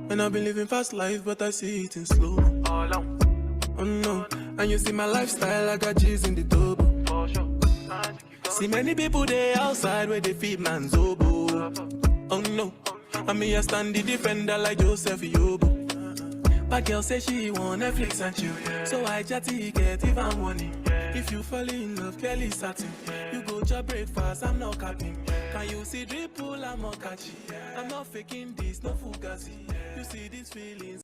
And I've been living fast life, but I see it in slow. Oh no, and you see my lifestyle, I got G's in the double. See many people there outside where they feed man's oboe. Oh no, I mean I stand the defender like Joseph Yobo. My girl say she want Netflix and chill, yeah. So I chatty get even money. Yeah. If you fall in love, clearly satin. Yeah. You go to breakfast, I'm not capping. Yeah. Can you see dripple, I'm not catchy. Yeah. I'm not faking this, no fugazi. Yeah. You see these feelings.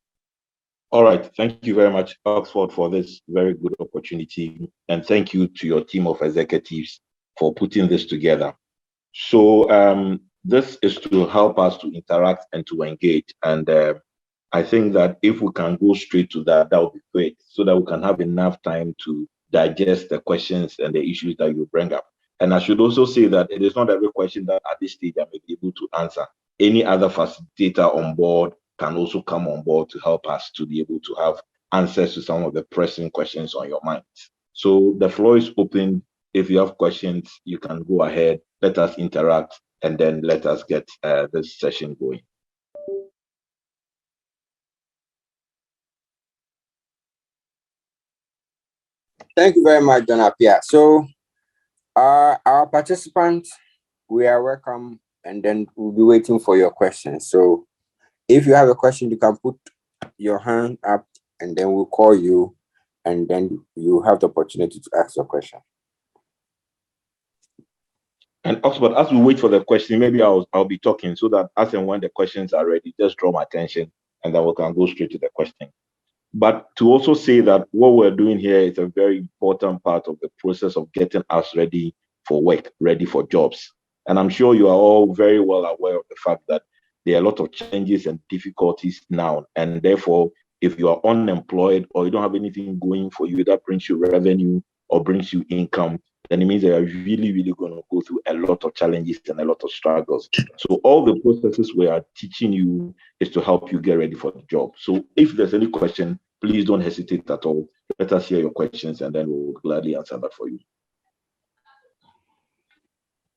All right, thank you very much, Oxford, for this very good opportunity. And thank you to your team of executives for putting this together. So this is to help us to interact and to engage. And I think that if we can go straight to that, that would be great, so that we can have enough time to digest the questions and the issues that you bring up. And I should also say that it is not every question that at this stage I may be able to answer. Any other facilitator on board can also come on board to help us to be able to have answers to some of the pressing questions on your mind. So the floor is open. If you have questions, you can go ahead, let us interact, and then let us get this session going. Thank you very much, Don Apia. So, our participants, we are welcome, and then we'll be waiting for your questions. So, if you have a question, you can put your hand up, and then we'll call you, and then you have the opportunity to ask your question. And Oxford, as we wait for the question, maybe I'll be talking so that as and when the questions are ready, just draw my attention, and then we can go straight to the question. But to also say that what we're doing here is a very important part of the process of getting us ready for work, ready for jobs. And I'm sure you are all very well aware of the fact that there are a lot of challenges and difficulties now. And therefore, if you are unemployed or you don't have anything going for you that brings you revenue or brings you income, then it means that you're really, really going to go through a lot of challenges and a lot of struggles. So all the processes we are teaching you is to help you get ready for the job. So if there's any question, please don't hesitate at all. Let us hear your questions, and then we'll gladly answer that for you.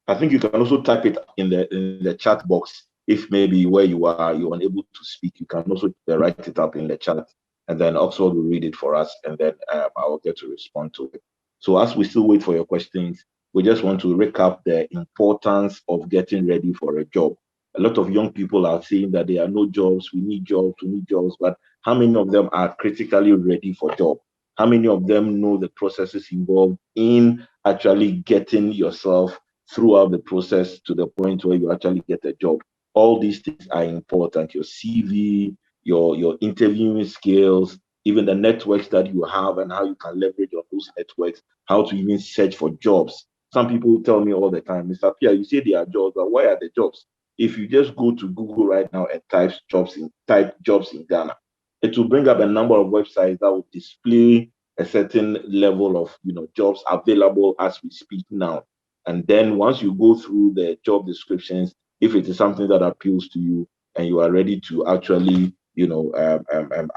I think you can also type it in the chat box. If maybe where you are, you're unable to speak, you can also write it up in the chat, and then Oxford will read it for us, and then I will get to respond to it. So as we still wait for your questions, we just want to recap the importance of getting ready for a job. A lot of young people are saying that there are no jobs, we need jobs, but how many of them are critically ready for job? How many of them know the processes involved in actually getting yourself throughout the process to the point where you actually get a job? All these things are important. Your CV, your interviewing skills, even the networks that you have and how you can leverage on those networks, how to even search for jobs. Some people tell me all the time, Mr. Pierre, you say there are jobs, but why are the jobs? If you just go to Google right now and type jobs in Ghana, it will bring up a number of websites that will display a certain level of jobs available as we speak now. And then once you go through the job descriptions, if it is something that appeals to you and you are ready to actually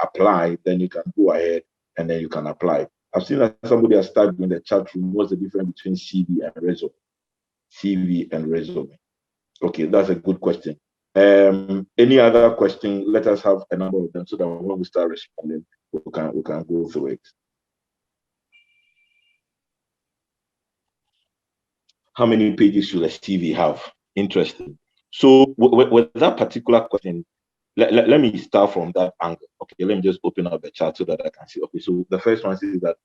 apply, then you can go ahead and then you can apply. I've seen that somebody has typed in the chat room, what's the difference between CV and resume? CV and resume. Okay, that's a good question. Any other question? Let us have a number of them so that when we start responding, we can go through it. How many pages should a CV have? Interesting. So with that particular question, let me start from that angle. Okay, let me just open up the chat so that I can see. Okay, so the first one says that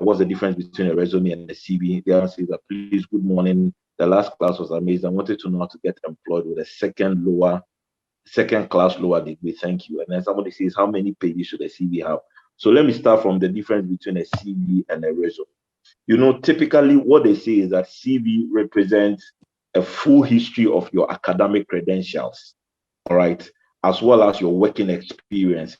what's the difference between a resume and a CV? The other says that, please, good morning. The last class was amazing. I wanted to know how to get employed with a second class lower degree. Thank you. And then somebody says, how many pages should a CV have? So let me start from the difference between a CV and a resume. Typically what they say is that CV represents a full history of your academic credentials, all right, as well as your working experiences,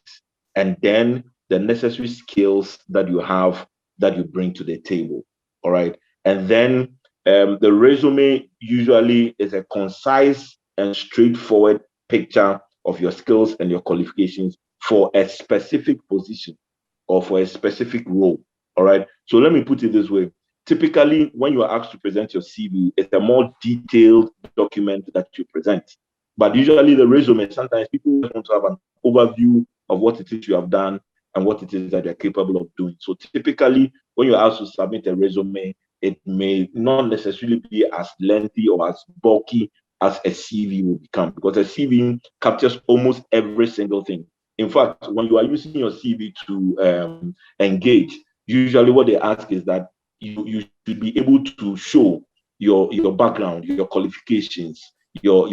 and then the necessary skills that you have that you bring to the table, all right. And then the resume usually is a concise and straightforward picture of your skills and your qualifications for a specific position or for a specific role. All right. So let me put it this way. Typically, when you are asked to present your CV, it's a more detailed document that you present. But usually the resume, sometimes people want to have an overview of what it is you have done and what it is that you're capable of doing. So typically, when you're asked to submit a resume, it may not necessarily be as lengthy or as bulky as a CV will become, because a CV captures almost every single thing. In fact, when you are using your CV to engage, usually what they ask is that you should be able to show your background, your qualifications, your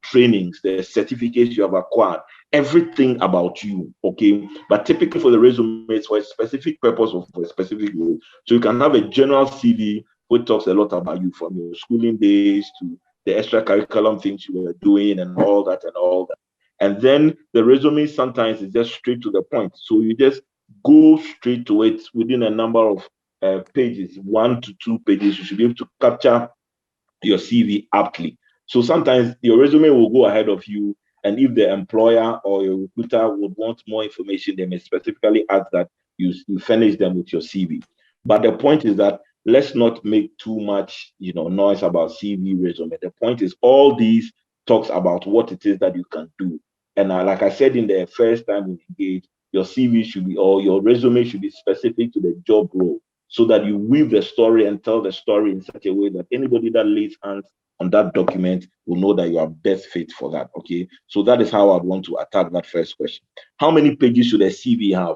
trainings, the certificates you have acquired, everything about you. Okay, but typically for the resume, it's for a specific purpose or for a specific role. So you can have a general CV which talks a lot about you, from your schooling days to the extra curriculum things you were doing and all that and all that. And then the resume sometimes is just straight to the point. So you just go straight to it within a number of pages, 1 to 2 pages. You should be able to capture your CV aptly. So sometimes your resume will go ahead of you. And if the employer or your recruiter would want more information, they may specifically ask that you furnish them with your CV. But the point is that let's not make too much, noise about CV, resume. The point is all these talks about what it is that you can do. And like I said in the first time we engaged, your CV should be, or your resume should be specific to the job role, so that you weave the story and tell the story in such a way that anybody that lays hands on that document will know that you are best fit for that. Okay, so that is how I'd want to attack that first question. How many pages should a CV have?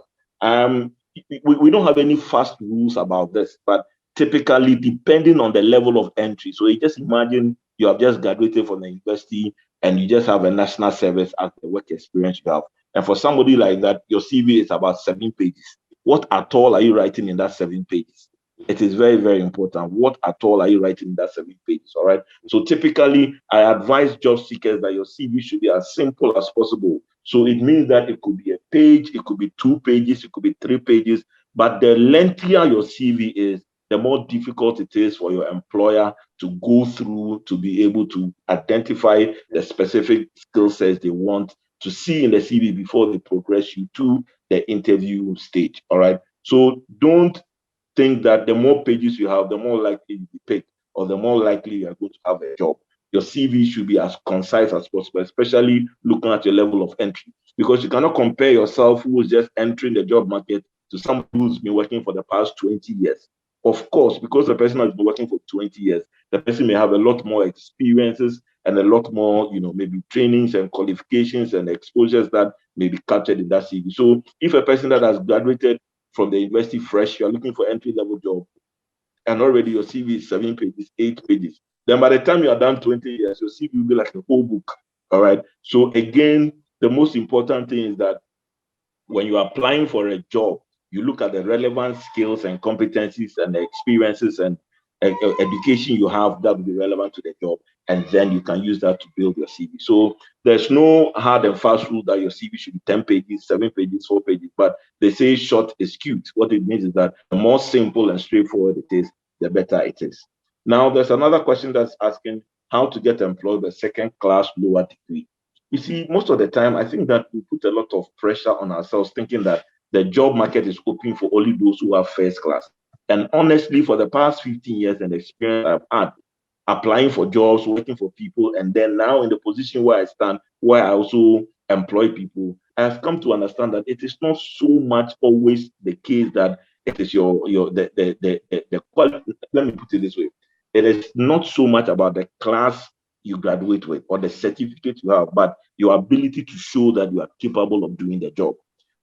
We don't have any fast rules about this, but typically depending on the level of entry. So you just imagine you have just graduated from the university and you just have a national service as the work experience you have. And for somebody like that, your CV is about 7 pages. What at all are you writing in that 7 pages? It is very, very important. What at all are you writing in that 7 pages? All right. So typically, I advise job seekers that your CV should be as simple as possible. So it means that it could be a page, it could be 2 pages, it could be 3 pages. But the lengthier your CV is, the more difficult it is for your employer to go through to be able to identify the specific skill sets they want to see in the CV before they progress you to the interview stage. All right. So don't think that the more pages you have, the more likely you'll be picked, or the more likely you are going to have a job. Your CV should be as concise as possible, especially looking at your level of entry, because you cannot compare yourself who is just entering the job market to somebody who's been working for the past 20 years. Of course, because the person has been working for 20 years, the person may have a lot more experiences and a lot more, maybe trainings and qualifications and exposures that may be captured in that CV. So if a person that has graduated from the university fresh, you're looking for entry-level job, and already your CV is 7 pages, 8 pages, then by the time you are done 20 years, your CV will be like a whole book. All right. So again, the most important thing is that when you're applying for a job, you look at the relevant skills and competencies and the experiences and education you have that will be relevant to the job, and then you can use that to build your CV. So there's no hard and fast rule that your CV should be 10 pages, 7 pages, 4 pages, but they say short is cute. What it means is that the more simple and straightforward it is, the better it is. Now, there's another question that's asking how to get employed with a second-class lower degree. You see, most of the time, I think that we put a lot of pressure on ourselves, thinking that the job market is open for only those who have first class. And honestly, for the past 15 years and experience I've had applying for jobs, working for people, and then now in the position where I stand, where I also employ people, I have come to understand that it is not so much always the case that it is the quality. Let me put it this way: it is not so much about the class you graduate with or the certificate you have, but your ability to show that you are capable of doing the job.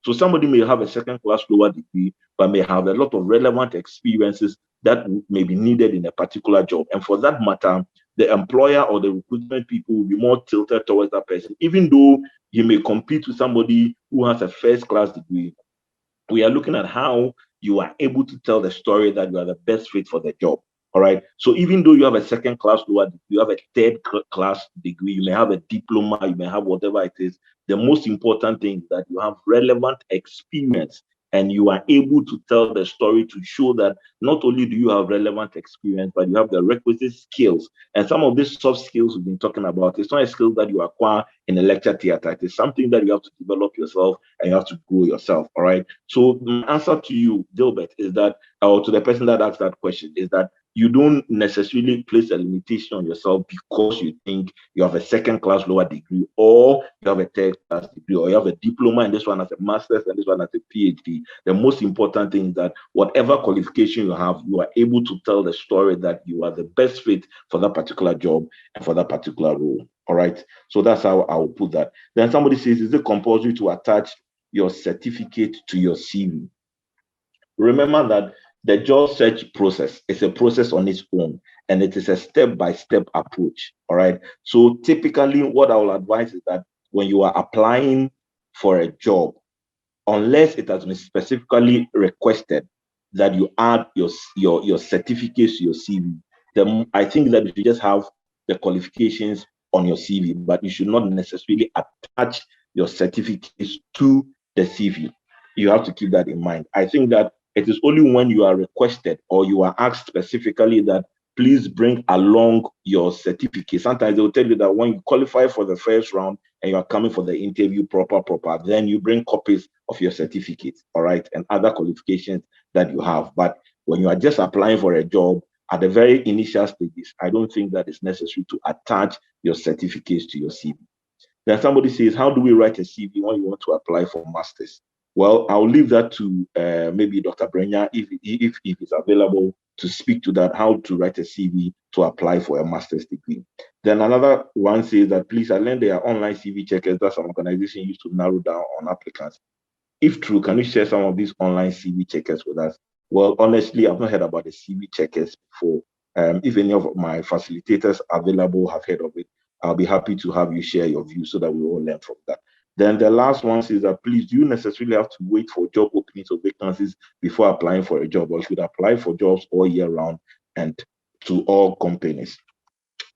So somebody may have a second class lower degree, but may have a lot of relevant experiences that may be needed in a particular job. And for that matter, the employer or the recruitment people will be more tilted towards that person, even though you may compete with somebody who has a first class degree. We are looking at how you are able to tell the story that you are the best fit for the job. All right. So even though you have a second class lower degree, you have a third class degree, you may have a diploma, you may have whatever it is. The most important thing is that you have relevant experience and you are able to tell the story to show that not only do you have relevant experience, but you have the requisite skills. And some of these soft skills we've been talking about, it's not a skill that you acquire in a lecture theater. It is something that you have to develop yourself and you have to grow yourself. All right. So my answer to you, Gilbert, is that, or to the person that asked that question, is that you don't necessarily place a limitation on yourself because you think you have a second-class lower degree, or you have a third-class degree, or you have a diploma and this one has a master's and this one has a PhD. The most important thing is that whatever qualification you have, you are able to tell the story that you are the best fit for that particular job and for that particular role. All right. So that's how I will put that. Then somebody says, is it compulsory to attach your certificate to your CV? Remember that the job search process is a process on its own, and it is a step-by-step approach. All right. So typically, what I will advise is that when you are applying for a job, unless it has been specifically requested that you add your certificates to your CV, then I think that you should just have the qualifications on your CV, but you should not necessarily attach your certificates to the CV. You have to keep that in mind. I think that it is only when you are requested or you are asked specifically that please bring along your certificate. Sometimes they will tell you that when you qualify for the first round and you are coming for the interview proper, then you bring copies of your certificate, all right, and other qualifications that you have. But when you are just applying for a job at the very initial stages, I don't think that it's necessary to attach your certificates to your CV. Then somebody says, how do we write a CV when you want to apply for masters? Well, I'll leave that to maybe Dr. Brenya, if it's available, to speak to that, how to write a CV to apply for a master's degree. Then another one says that, please, I learned there are online CV checkers that some organizations used to narrow down on applicants. If true, can you share some of these online CV checkers with us? Well, honestly, I've not heard about the CV checkers before. If any of my facilitators available have heard of it, I'll be happy to have you share your views so that we all learn from that. Then the last one says that, please, do you necessarily have to wait for job openings or vacancies before applying for a job, or should apply for jobs all year round and to all companies?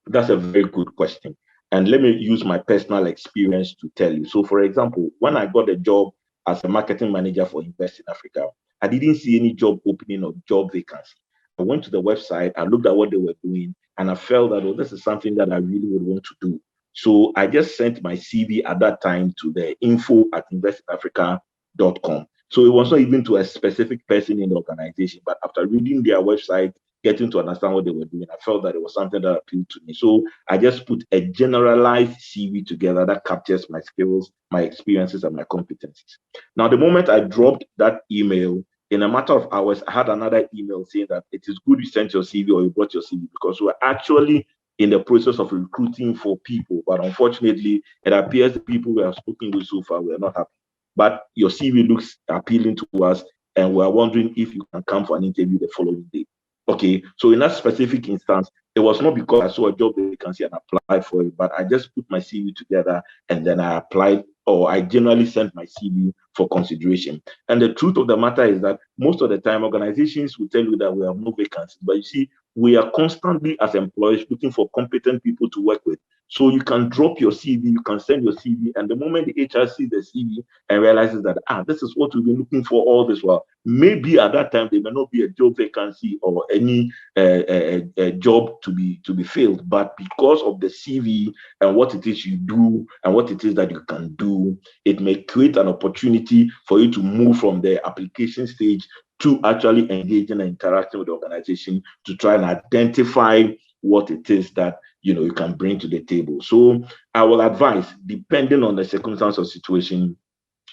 That's a very good question. And let me use my personal experience to tell you. So, for example, when I got a job as a marketing manager for Invest in Africa, I didn't see any job opening or job vacancy. I went to the website, I looked at what they were doing, and I felt that, oh, this is something that I really would want to do. So I just sent my CV at that time to the info@investinafrica.com. So it was not even to a specific person in the organization, but after reading their website, getting to understand what they were doing, I felt that it was something that appealed to me. So I just put a generalized CV together that captures my skills, my experiences, and my competencies. Now, the moment I dropped that email, in a matter of hours, I had another email saying that it is good you sent your CV or you brought your CV, because we're actually in the process of recruiting for people. But unfortunately, it appears the people we have spoken with so far were not happy. But your CV looks appealing to us, and we're wondering if you can come for an interview the following day. Okay, so in that specific instance, it was not because I saw a job vacancy and applied for it, but I just put my CV together and then I applied, or I generally sent my CV for consideration. And the truth of the matter is that most of the time, organizations will tell you that we have no vacancies, but you see, we are constantly as employers looking for competent people to work with. So you can drop your CV, you can send your CV, and the moment the HR sees the CV and realizes that, this is what we've been looking for all this while, maybe at that time there may not be a job vacancy or any a job to be filled, but because of the CV and what it is you do and what it is that you can do, it may create an opportunity for you to move from the application stage to actually engaging and interacting with the organization to try and identify what it is that you can bring to the table. So I will advise, depending on the circumstance or situation,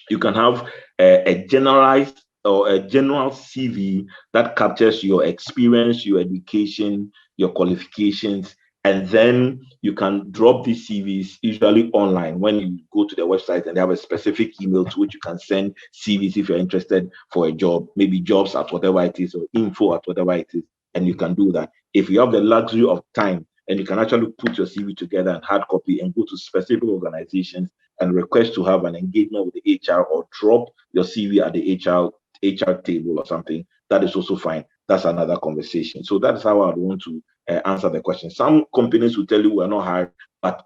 you can have a generalized or a general CV that captures your experience, your education, your qualifications, and then you can drop these CVs usually online when you go to the website, and they have a specific email to which you can send CVs if you're interested for a job, maybe jobs at whatever it is or info at whatever it is, and you can do that. If you have the luxury of time, and you can actually put your CV together and hard copy and go to specific organizations and request to have an engagement with the HR, or drop your CV at the HR table or something, that is also fine. That's another conversation. So that's how I want to answer the question. Some companies will tell you we're not hired, but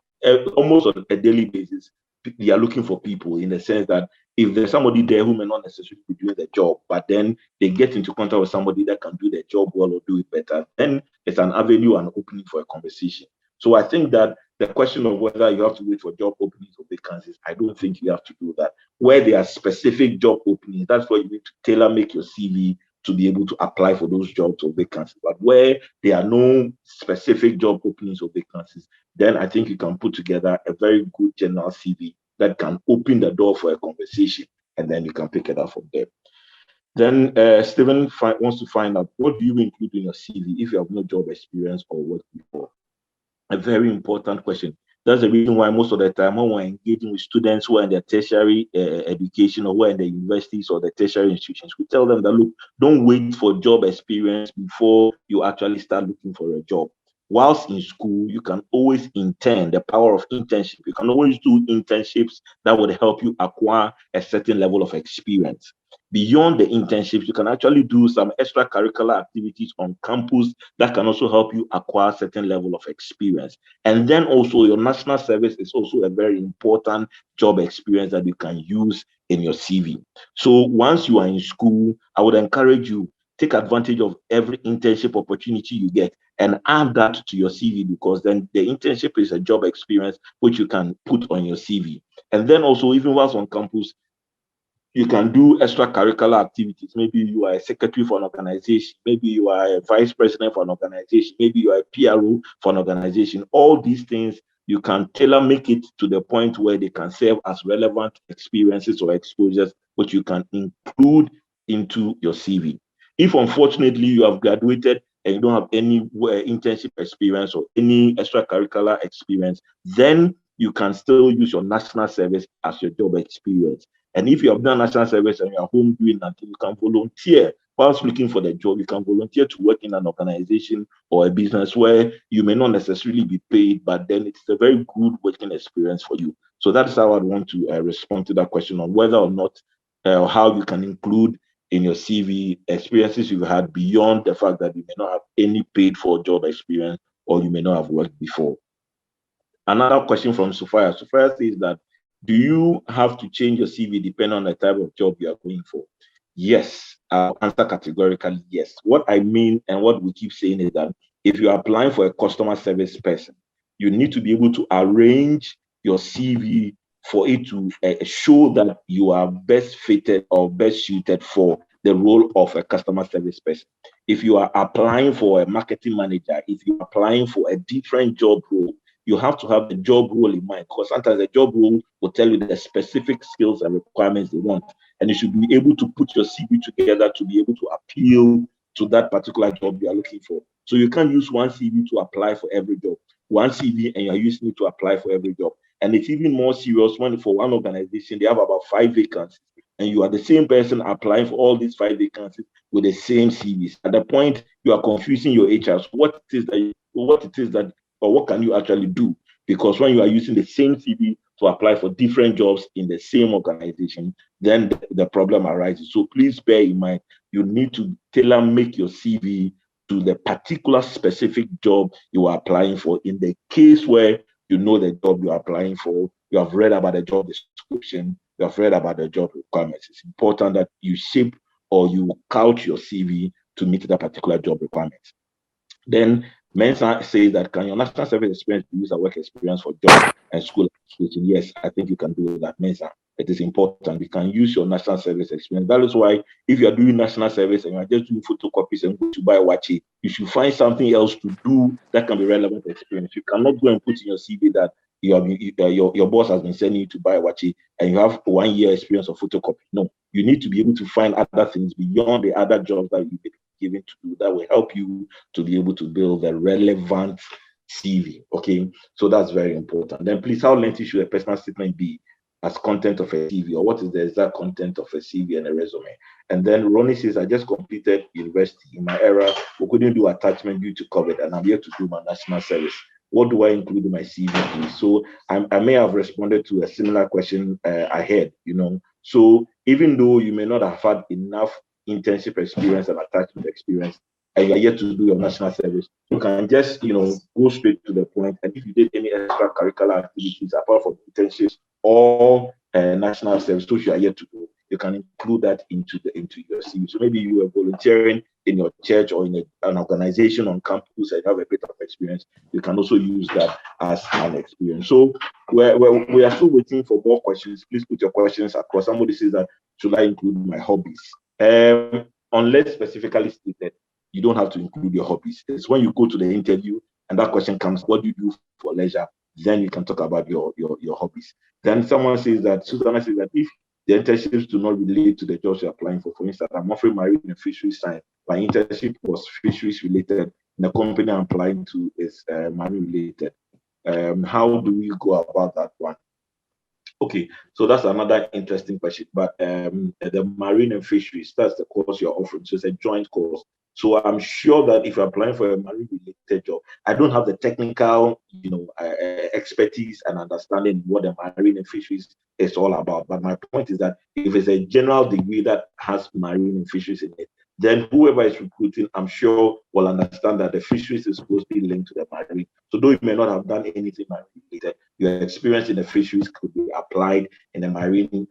almost on a daily basis, they are looking for people, in the sense that if there's somebody there who may not necessarily be doing the job, but then they get into contact with somebody that can do the job well or do it better, then it's an avenue and opening for a conversation. So I think that the question of whether you have to wait for job openings or vacancies, I don't think you have to do that. Where there are specific job openings, that's where you need to tailor make your CV to be able to apply for those jobs or vacancies. But where there are no specific job openings or vacancies, then I think you can put together a very good general CV that can open the door for a conversation, and then you can pick it up from there. Then Stephen wants to find out, what do you include in your CV if you have no job experience or work before? A very important question. That's the reason why most of the time when we're engaging with students who are in their tertiary education or who are in the universities or the tertiary institutions, we tell them that, look, don't wait for job experience before you actually start looking for a job. Whilst in school, you can always intern, the power of internship. You can always do internships that would help you acquire a certain level of experience. Beyond the internships, you can actually do some extracurricular activities on campus that can also help you acquire a certain level of experience. And then also your national service is also a very important job experience that you can use in your CV. So once you are in school, I would encourage you, take advantage of every internship opportunity you get and add that to your CV, because then the internship is a job experience which you can put on your CV. And then also, even whilst on campus, you can do extracurricular activities. Maybe you are a secretary for an organization. Maybe you are a vice president for an organization. Maybe you are a PRO for an organization. All these things, you can tailor make it to the point where they can serve as relevant experiences or exposures, which you can include into your CV. If unfortunately you have graduated and you don't have any internship experience or any extracurricular experience, then you can still use your national service as your job experience. And if you have done national service and you're home doing nothing, you can volunteer. Whilst looking for the job, you can volunteer to work in an organization or a business where you may not necessarily be paid, but then it's a very good working experience for you. So that's how I'd want to respond to that question on whether or not how you can include in your CV experiences you've had beyond the fact that you may not have any paid for job experience or you may not have worked before. Another question from Sophia. Sophia says that, do you have to change your CV depending on the type of job you are going for? Yes, I'll answer categorically yes. What I mean and what we keep saying is that if you're applying for a customer service person, you need to be able to arrange your CV for it to show that you are best fitted or best suited for the role of a customer service person. If you are applying for a marketing manager, if you're applying for a different job role, you have to have the job role in mind, because sometimes the job role will tell you the specific skills and requirements they want. And you should be able to put your CV together to be able to appeal to that particular job you are looking for. So you can't use one CV to apply for every job. One CV and you're using it to apply for every job. And it's even more serious when for one organization, they have about 5 vacancies. And you are the same person applying for all these 5 vacancies with the same CVs. At the point, you are confusing your HR. So what can you actually do? Because when you are using the same CV to apply for different jobs in the same organization, then the problem arises. So please bear in mind, you need to tailor make your CV to the particular specific job you are applying for. In the case where you know the job you are applying for, you have read about the job description, you have read about the job requirements, it's important that you shape or you couch your CV to meet that particular job requirements. Then Mensa says that, can your national service experience be used as work experience for job and school application? Yes, I think you can do that, Mensa. It is important. You can use your national service experience. That is why if you are doing national service and you are just doing photocopies and go to buy Wachi, you should find something else to do that can be relevant experience. You cannot go and put in your CV that your boss has been sending you to buy Wachi and you have 1 year experience of photocopy. No, you need to be able to find other things beyond the other jobs that you've been given to do that will help you to be able to build a relevant CV. Okay, so that's very important. Then please, how lengthy should a personal statement be as content of a CV, or what is the exact content of a CV and a resume? And then Ronnie says, I just completed university. In my era, we couldn't do attachment due to COVID, and I'm here to do my national service. What do I include in my CV, please? So I may have responded to a similar question ahead, So even though you may not have had enough internship experience and attachment experience, and you're yet to do your national service, you can just, go straight to the point. And if you did any extracurricular activities apart from internships or national service, which you are yet to do, you can include that into your CV. So maybe you were volunteering in your church or in an organization on campus and have a bit of experience. You can also use that as an experience. So we are still waiting for more questions. Please put your questions across. Somebody says that, should I include my hobbies? unless specifically stated, you don't have to include your hobbies. It's when you go to the interview and that question comes, what do you do for leisure? Then you can talk about your hobbies. Then someone says that, Susanna says that if the internships do not relate to the jobs you're applying for instance, I'm offering marine and fisheries science. My internship was fisheries related, and the company I'm applying to is marine related. How do we go about that one? Okay, so that's another interesting question. But the marine and fisheries, that's the course you're offering. So it's a joint course. So I'm sure that if you're applying for a marine related job, I don't have the technical, expertise and understanding what the marine and fisheries is all about. But my point is that if it's a general degree that has marine and fisheries in it, then whoever is recruiting, I'm sure will understand that the fisheries is closely linked to the marine. So though you may not have done anything marine related, your experience in the fisheries could be applied in a marine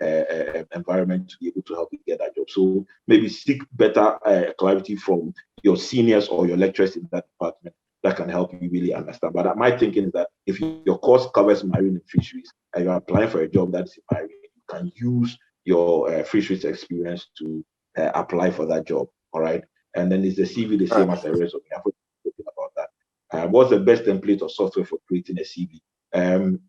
environment to be able to help you get that job. So maybe seek better clarity from your seniors or your lecturers in that department that can help you really understand. But my thinking is that if your course covers marine and fisheries and you're applying for a job that's in marine, you can use your fisheries experience to apply for that job. All right. And then is the CV the same as the resume? I've spoken about that. What's the best template or software for creating a CV?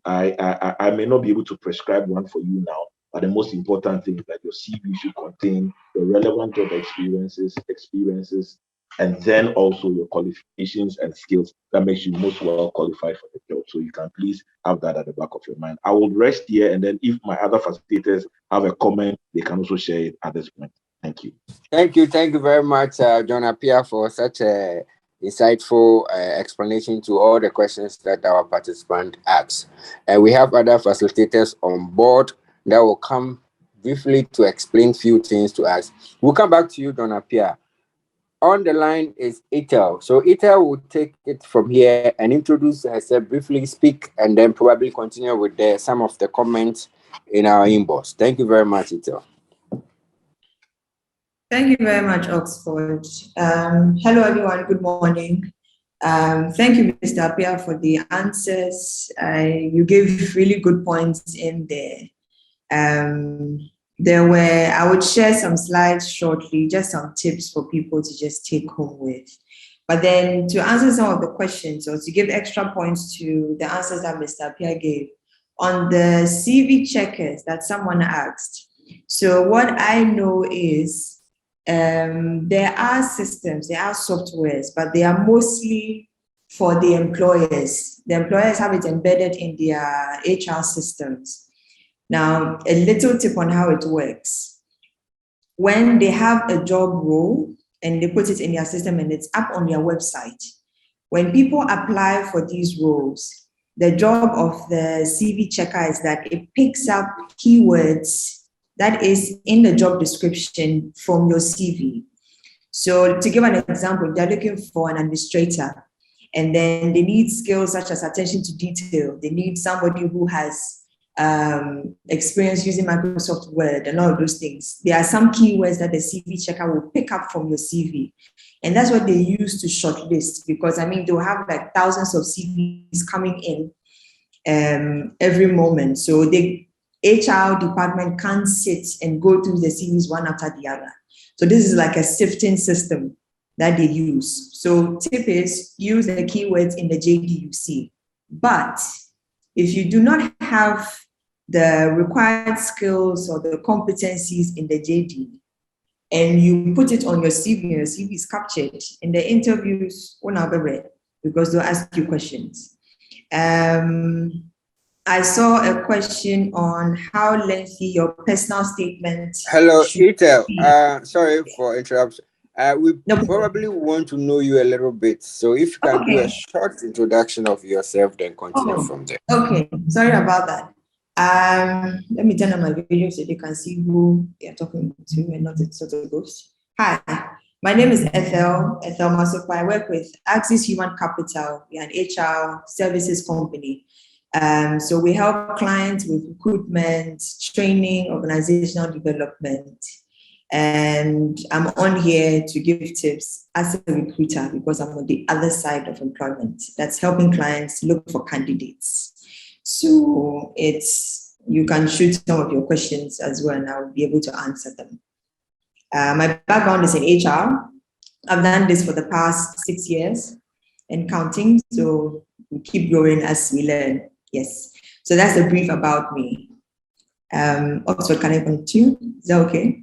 I may not be able to prescribe one for you now, but the most important thing is that your CV should contain the relevant job experiences, and then also your qualifications and skills that makes you most well qualified for the job. So you can please have that at the back of your mind. I will rest here, and then if my other facilitators have a comment, they can also share it at this point. Thank you. Thank you very much, John Appiah, for such a insightful explanation to all the questions that our participant asked. And we have other facilitators on board that will come briefly to explain few things to us. We'll come back to you, John Appiah. On the line is Ethel. So Ethel will take it from here and introduce herself briefly, speak, and then probably continue with some of the comments in our inbox. Thank you very much, Ethel. Thank you very much, Oxford. Hello, everyone. Good morning. Thank you, Mr. Appiah, for the answers. You gave really good points in there. I would share some slides shortly, just some tips for people to just take home with. But then to answer some of the questions, or to give extra points to the answers that Mr. Appiah gave, on the CV checkers that someone asked. So what I know is, there are systems, there are softwares, but they are mostly for the employers. The employers have it embedded in their HR systems. Now, a little tip on how it works. When they have a job role and they put it in their system and it's up on their website, when people apply for these roles, the job of the CV checker is that it picks up keywords that is in the job description from your CV. So to give an example, they're looking for an administrator, and then they need skills such as attention to detail. They need somebody who has experience using Microsoft Word and all of those things. There are some keywords that the CV checker will pick up from your CV. And that's what they use to shortlist, because they'll have like thousands of CVs coming in every moment. So the HR department can't sit and go through the CVs one after the other. So this is like a sifting system that they use. So tip is use the keywords in the JD you see. But if you do not have the required skills or the competencies in the JD, and you put it on your CV, and your CV is captured, in the interviews, because they'll ask you questions. I saw a question on how lengthy your personal statement. Hello, Ethel. Sorry for interruption. We probably want to know you a little bit. So if you can do a short introduction of yourself, then continue from there. Okay, sorry about that. Let me turn on my video so they can see who you're talking to and not a sort of ghost. Hi, my name is Ethel Masokwa. I work with Axis Human Capital. We're an HR services company. So we help clients with recruitment, training, organizational development. And I'm on here to give tips as a recruiter, because I'm on the other side of employment. That's helping clients look for candidates. So you can shoot some of your questions as well, and I'll be able to answer them. My background is in HR. I've done this for the past 6 years and counting. So we keep growing as we learn. Yes. So that's a brief about me. Oxford, can I continue? Is that okay?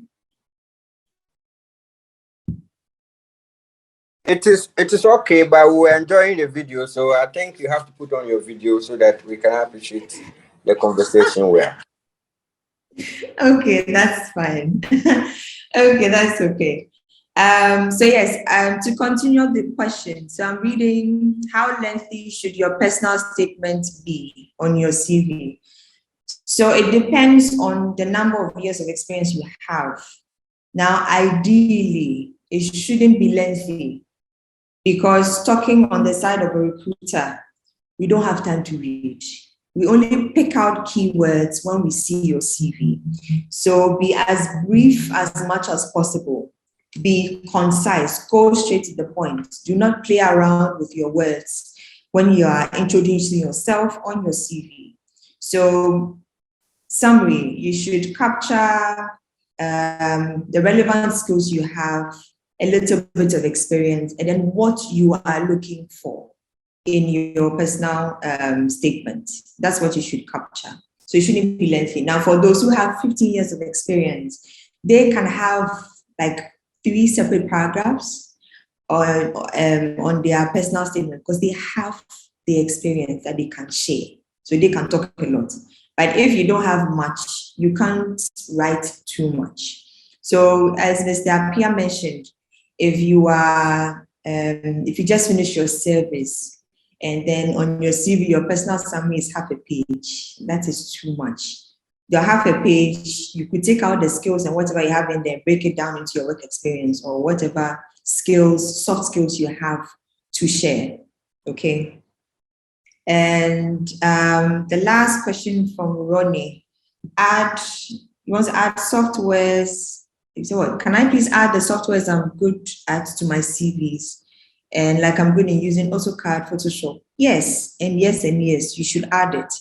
It is okay, but we're enjoying the video, so I think you have to put on your video so that we can appreciate the conversation well. Okay, that's fine. Okay, that's okay. So yes, to continue the question, so I'm reading, how lengthy should your personal statement be on your CV? So it depends on the number of years of experience you have. Now, ideally, it shouldn't be lengthy because talking on the side of a recruiter, we don't have time to read. We only pick out keywords when we see your CV. So be as brief as much as possible. Be concise, go straight to the point. Do not play around with your words when you are introducing yourself on your CV. So, summary, you should capture the relevant skills you have, a little bit of experience, and then what you are looking for in your personal statement. That's what you should capture. So it shouldn't be lengthy. Now, for those who have 15 years of experience, they can have like 3 separate paragraphs on their personal statement because they have the experience that they can share. So they can talk a lot. But if you don't have much, you can't write too much. So as Mr. Apia mentioned, if you are, if you just finish your service and then on your CV, your personal summary is half a page, that is too much. Your half a page, you could take out the skills and whatever you have in there, break it down into your work experience or whatever skills, soft skills you have to share, okay? And the last question from Ronnie, you want to add softwares. So what, can I please add the softwares I'm good at to my CVs? And like I'm good in using AutoCAD, Photoshop. Yes, and yes, and yes, you should add it.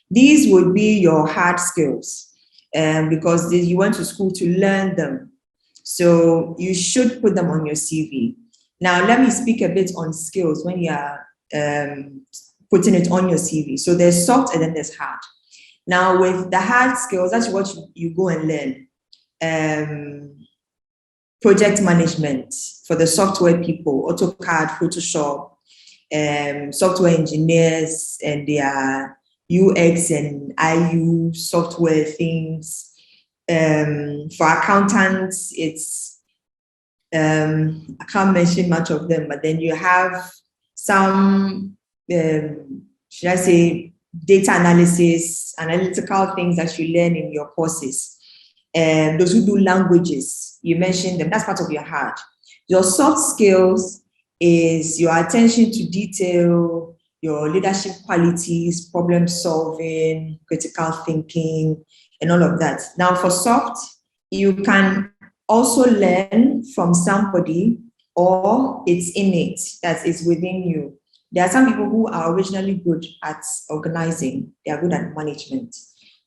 These would be your hard skills because you went to school to learn them. So you should put them on your CV. Now, let me speak a bit on skills when you are putting it on your CV. So there's soft and then there's hard. Now, with the hard skills, that's what you go and learn. Project management for the software people, AutoCAD, Photoshop, software engineers and their UX and IU software things. For accountants, it's, I can't mention much of them, but then you have some, should I say, data analysis, analytical things that you learn in your courses. Those who do languages, you mentioned them, that's part of your hard. Your soft skills is your attention to detail, your leadership qualities, problem solving, critical thinking, and all of that. Now for soft, you can also learn from somebody or it's innate, that is within you. There are some people who are originally good at organizing, they are good at management.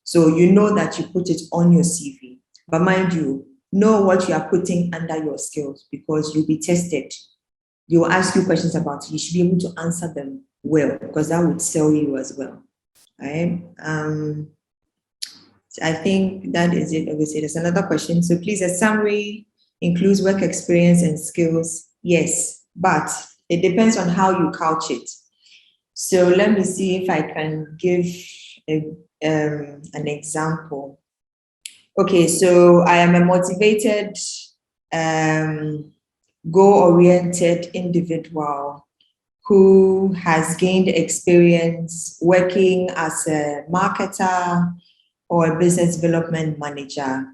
So you know that you put it on your CV. But mind you, know what you are putting under your skills because you'll be tested. They will ask you questions about it. You should be able to answer them well because that would sell you as well. Right? I think that is it. Obviously, there's another question. So please, a summary includes work experience and skills. Yes, but it depends on how you couch it. So let me see if I can give an example. Okay, so I am a motivated, goal-oriented individual who has gained experience working as a marketer or a business development manager.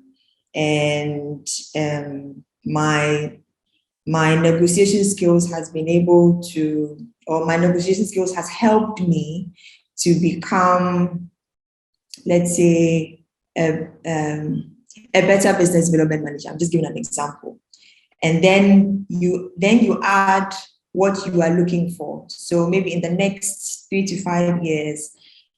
And my negotiation skills has been able to, or my negotiation skills has helped me to become, let's say, a better business development manager. I'm just giving an example. And then you add what you are looking for. So maybe in the next 3 to 5 years,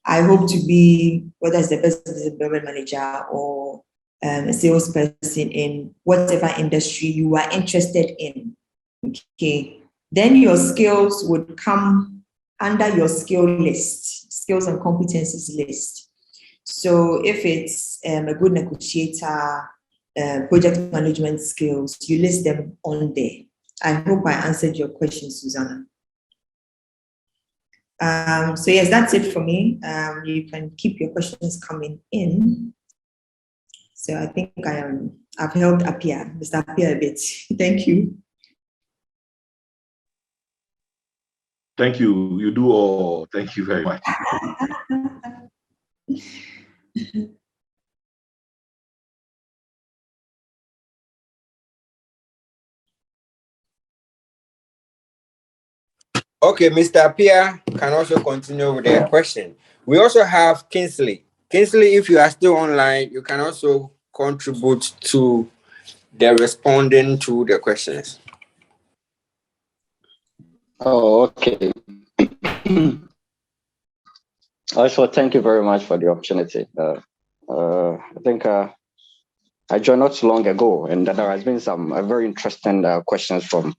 I hope to be, whether it's the business development manager or a salesperson in whatever industry you are interested in. Okay, then your skills would come under your skill list, skills and competencies list. So if it's a good negotiator, project management skills, you list them on there. I hope I answered your question, Susanna. So yes, that's it for me. You can keep your questions coming in. So I think I've helped Mr. Appiah a bit. Thank you. Thank you. You do all. Thank you very much. Okay, Mr. Appiah can also continue with the question. We also have Kingsley. Kingsley, if you are still online, you can also contribute to the responding to the questions. Oh, okay. Also, thank you very much for the opportunity. I think I joined not so long ago, and there has been some very interesting questions from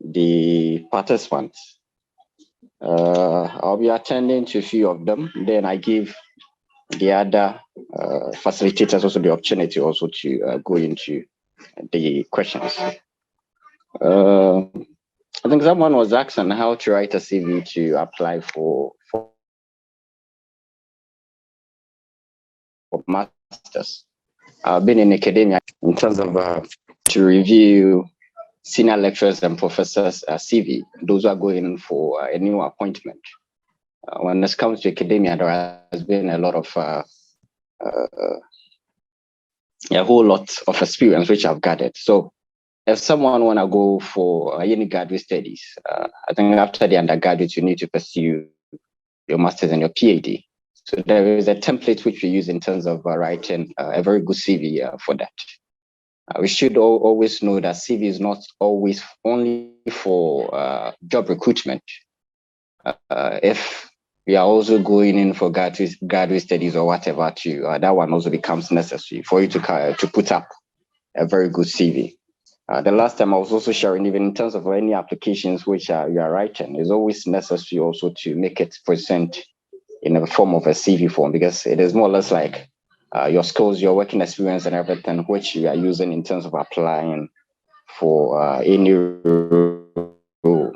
the participants. I'll be attending to a few of them. Then I give the other facilitators also the opportunity also to go into the questions. I think someone was asking how to write a CV to apply for masters. I've been in academia in terms of to review senior lecturers and professors' CV, those who are going for a new appointment. When this comes to academia, there has been a lot of a whole lot of experience which I've gathered. So if someone want to go for any graduate studies, I think after the undergraduate, you need to pursue your master's and your PhD. So there is a template which we use in terms of writing a very good CV for that. We should always know that CV is not always only for job recruitment. If we are also going in for graduate studies or whatever, that one also becomes necessary for you to put up a very good CV. The last time I was also sharing, even in terms of any applications which you are writing, it's always necessary also to make it present in the form of a CV form, because it is more or less like your skills, your working experience and everything which you are using in terms of applying for any role.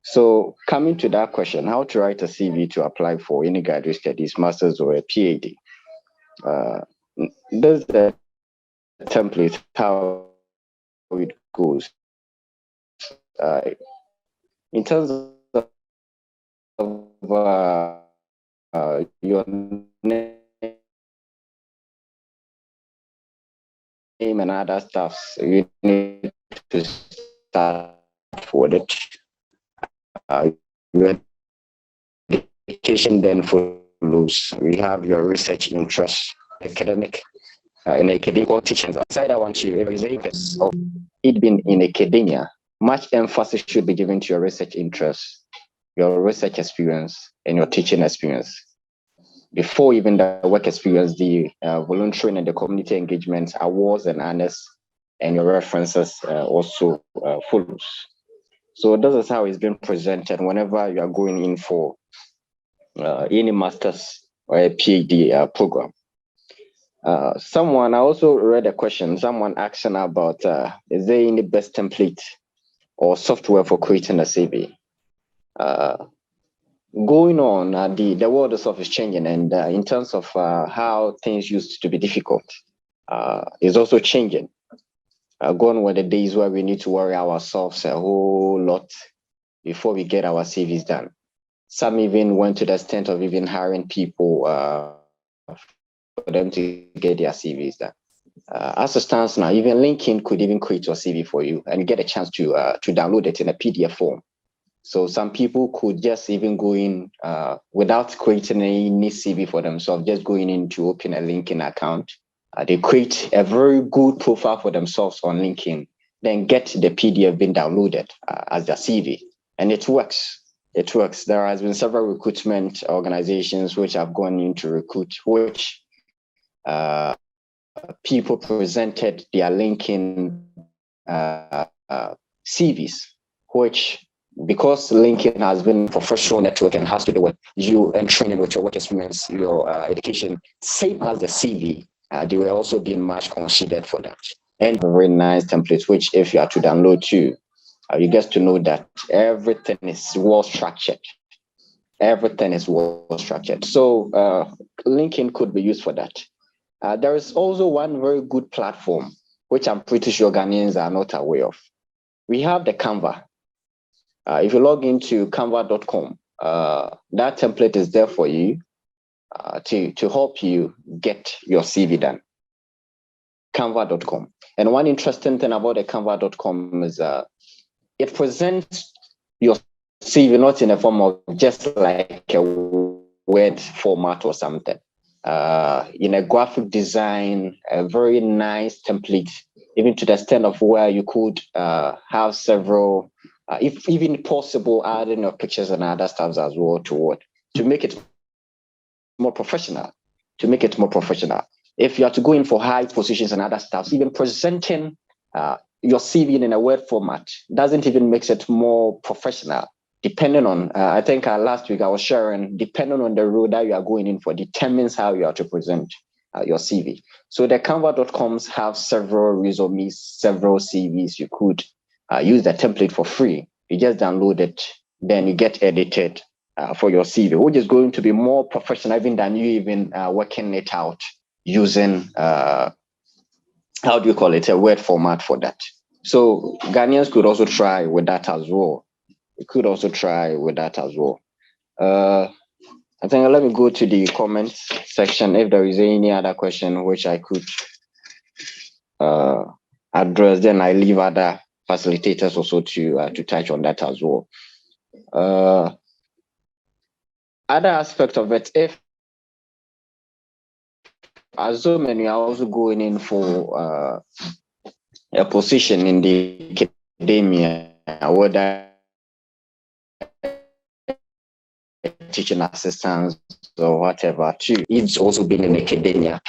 So coming to that question, how to write a CV to apply for any graduate studies, master's or a PhD. There's the template, how it goes. In terms of your name and other stuff, you need to start with it. Your education then follows. We have your research interest, academic, in academic teachings. Aside, I want you, if it's of it being in academia, much emphasis should be given to your research interests, your research experience, and your teaching experience. Before even the work experience, the volunteering and the community engagement, awards and honors, and your references also follows. So this is how it's been presented whenever you are going in for any master's or a PhD program. I also read a question, someone asking about, is there any best template or software for creating a CV? Going on, the world itself is changing, and in terms of how things used to be difficult, is also changing. Gone were the days where we need to worry ourselves a whole lot before we get our CVs done. Some even went to the extent of even hiring people for them to get their CVs done. As it stands now, even LinkedIn could even create your CV for you and get a chance to download it in a PDF form. So some people could just even go in without creating any CV for themselves, just going in to open a LinkedIn account. They create a very good profile for themselves on LinkedIn, then get the PDF being downloaded as their CV. And it works. It works. There has been several recruitment organizations which have gone in to recruit, which people presented their LinkedIn CVs, which, because LinkedIn has been a professional network and has to do with you and training with your work experience, your education, same as the CV, they were also being much considered for that. And very nice templates, which if you are to download too, you get to know that everything is well structured. Everything is well structured. So LinkedIn could be used for that. There is also one very good platform, which I'm pretty sure Ghanaians are not aware of. We have the Canva. If you log into canva.com, that template is there for you to help you get your CV done. Canva.com. And one interesting thing about the Canva.com is it presents your CV not in a form of just like a Word format or something. In a graphic design, a very nice template, even to the extent of where you could have several, if even possible, adding your pictures and other stuff as well to make it more professional. If you are to go in for high positions and other stuff, even presenting your CV in a Word format doesn't even make it more professional. Depending on, I think last week I was sharing, depending on the role that you are going in for determines how you are to present your CV. So the Canva.coms have several resumes, several CVs. You could use the template for free. You just download it, then you get edited for your CV, which is going to be more professional even than you even working it out using, how do you call it, a Word format for that. So Ghanaians could also try with that as well. I think let me go to the comments section if there is any other question which I could address. Then I leave other facilitators also to touch on that as well. Other aspect of it, if assuming you are also going in for a position in the academia, whether teaching assistants or whatever, too. It's also been in academia.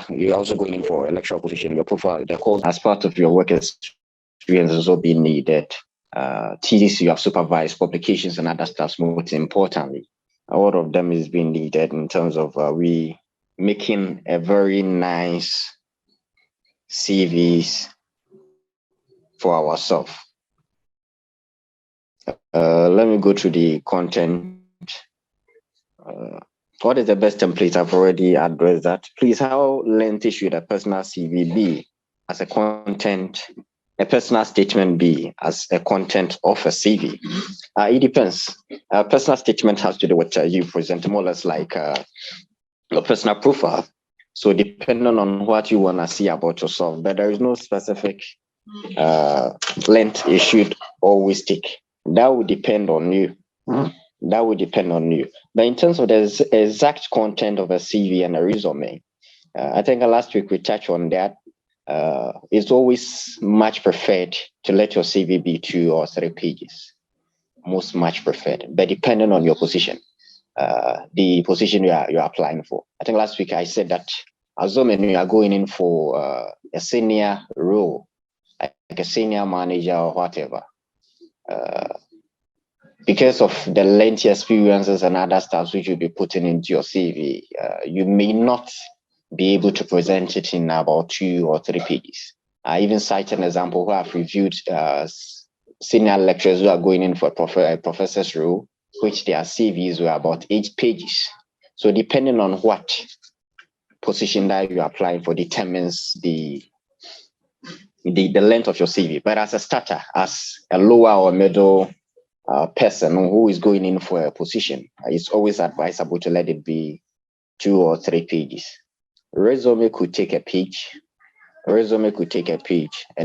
You're also going in for a lecturer position. Your profile, the course as part of your work experience is also being needed. TDC, you have supervised publications and other stuff. Most importantly, all of them is being needed in terms of we making a very nice CVs for ourselves. Let me go to the content. What is the best template? I've already addressed that. Please, how lengthy should a personal CV be as a content, a personal statement be as a content of a CV? It depends. A personal statement has to do with you present more or less like your personal profile. So depending on what you want to see about yourself, but there is no specific length it should always take. That would depend on you. But in terms of the exact content of a CV and a resume, I think last week we touched on that. It's always much preferred to let your CV be 2 or 3 pages. Much preferred, but depending on your position, the position you're applying for. I think last week I said that assuming you are going in for a senior role, like a senior manager or whatever, because of the lengthy experiences and other stuff which you'll be putting into your CV, you may not be able to present it in about 2 or 3 pages. I even cite an example where I've reviewed senior lecturers who are going in for a professor's role, which their CVs were about 8 pages. So depending on what position that you're applying for determines the length of your CV. But as a starter, as a lower or middle person who is going in for a position, it's always advisable to let it be 2 or 3 pages. Resume could take a page, and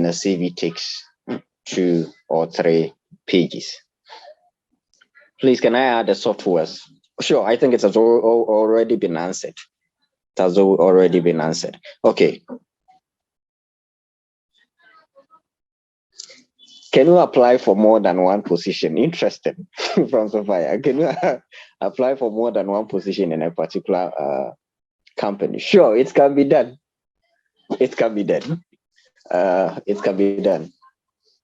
a CV takes 2 or 3 pages. Please, can I add the softwares? Sure, I think it has already been answered. Okay. Can you apply for more than one position? Interesting. From Sophia, can you apply for more than one position in a particular company? Sure, it can be done. It can be done. It can be done.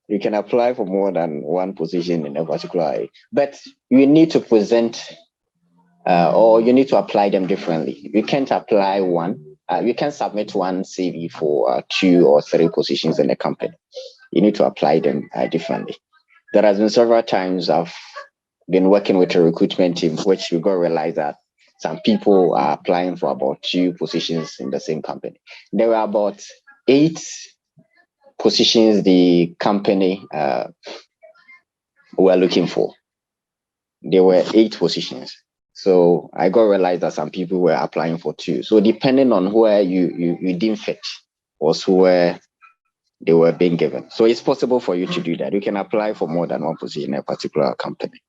You can apply for more than one position in a particular area, but you need to present or you need to apply them differently. You can't apply one. You can submit one CV for 2 or 3 positions in a company. You need to apply them differently. There has been several times I've been working with a recruitment team, which we got to realize that some people are applying for about 2 positions in the same company. There were about 8 positions the company were looking for. There were 8 positions. So I got to realize that some people were applying for 2. So depending on where you didn't fit was where they were being given. So it's possible for you to do that. You can apply for more than one position in a particular company.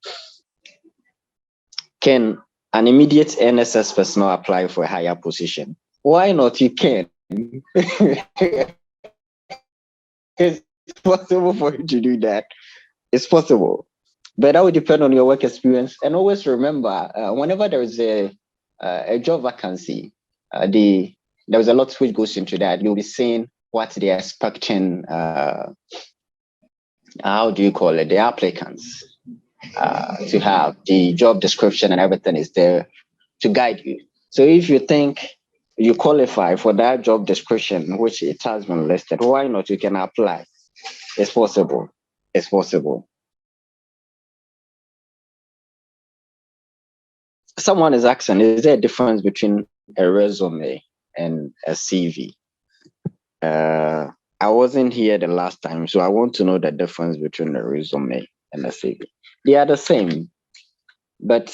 Can an immediate NSS personnel apply for a higher position? Why not? You can. It's possible for you to do that. It's possible. But that would depend on your work experience. And always remember, whenever there is a job vacancy, there's a lot which goes into that. You'll be seeing what they're expecting, how do you call it, the applicants to have. The job description and everything is there to guide you. So if you think you qualify for that job description, which it has been listed, why not? You can apply. It's possible. It's possible. Someone is asking, is there a difference between a resume and a CV? I wasn't here the last time, so I want to know the difference between a resume and a CV. They are the same, but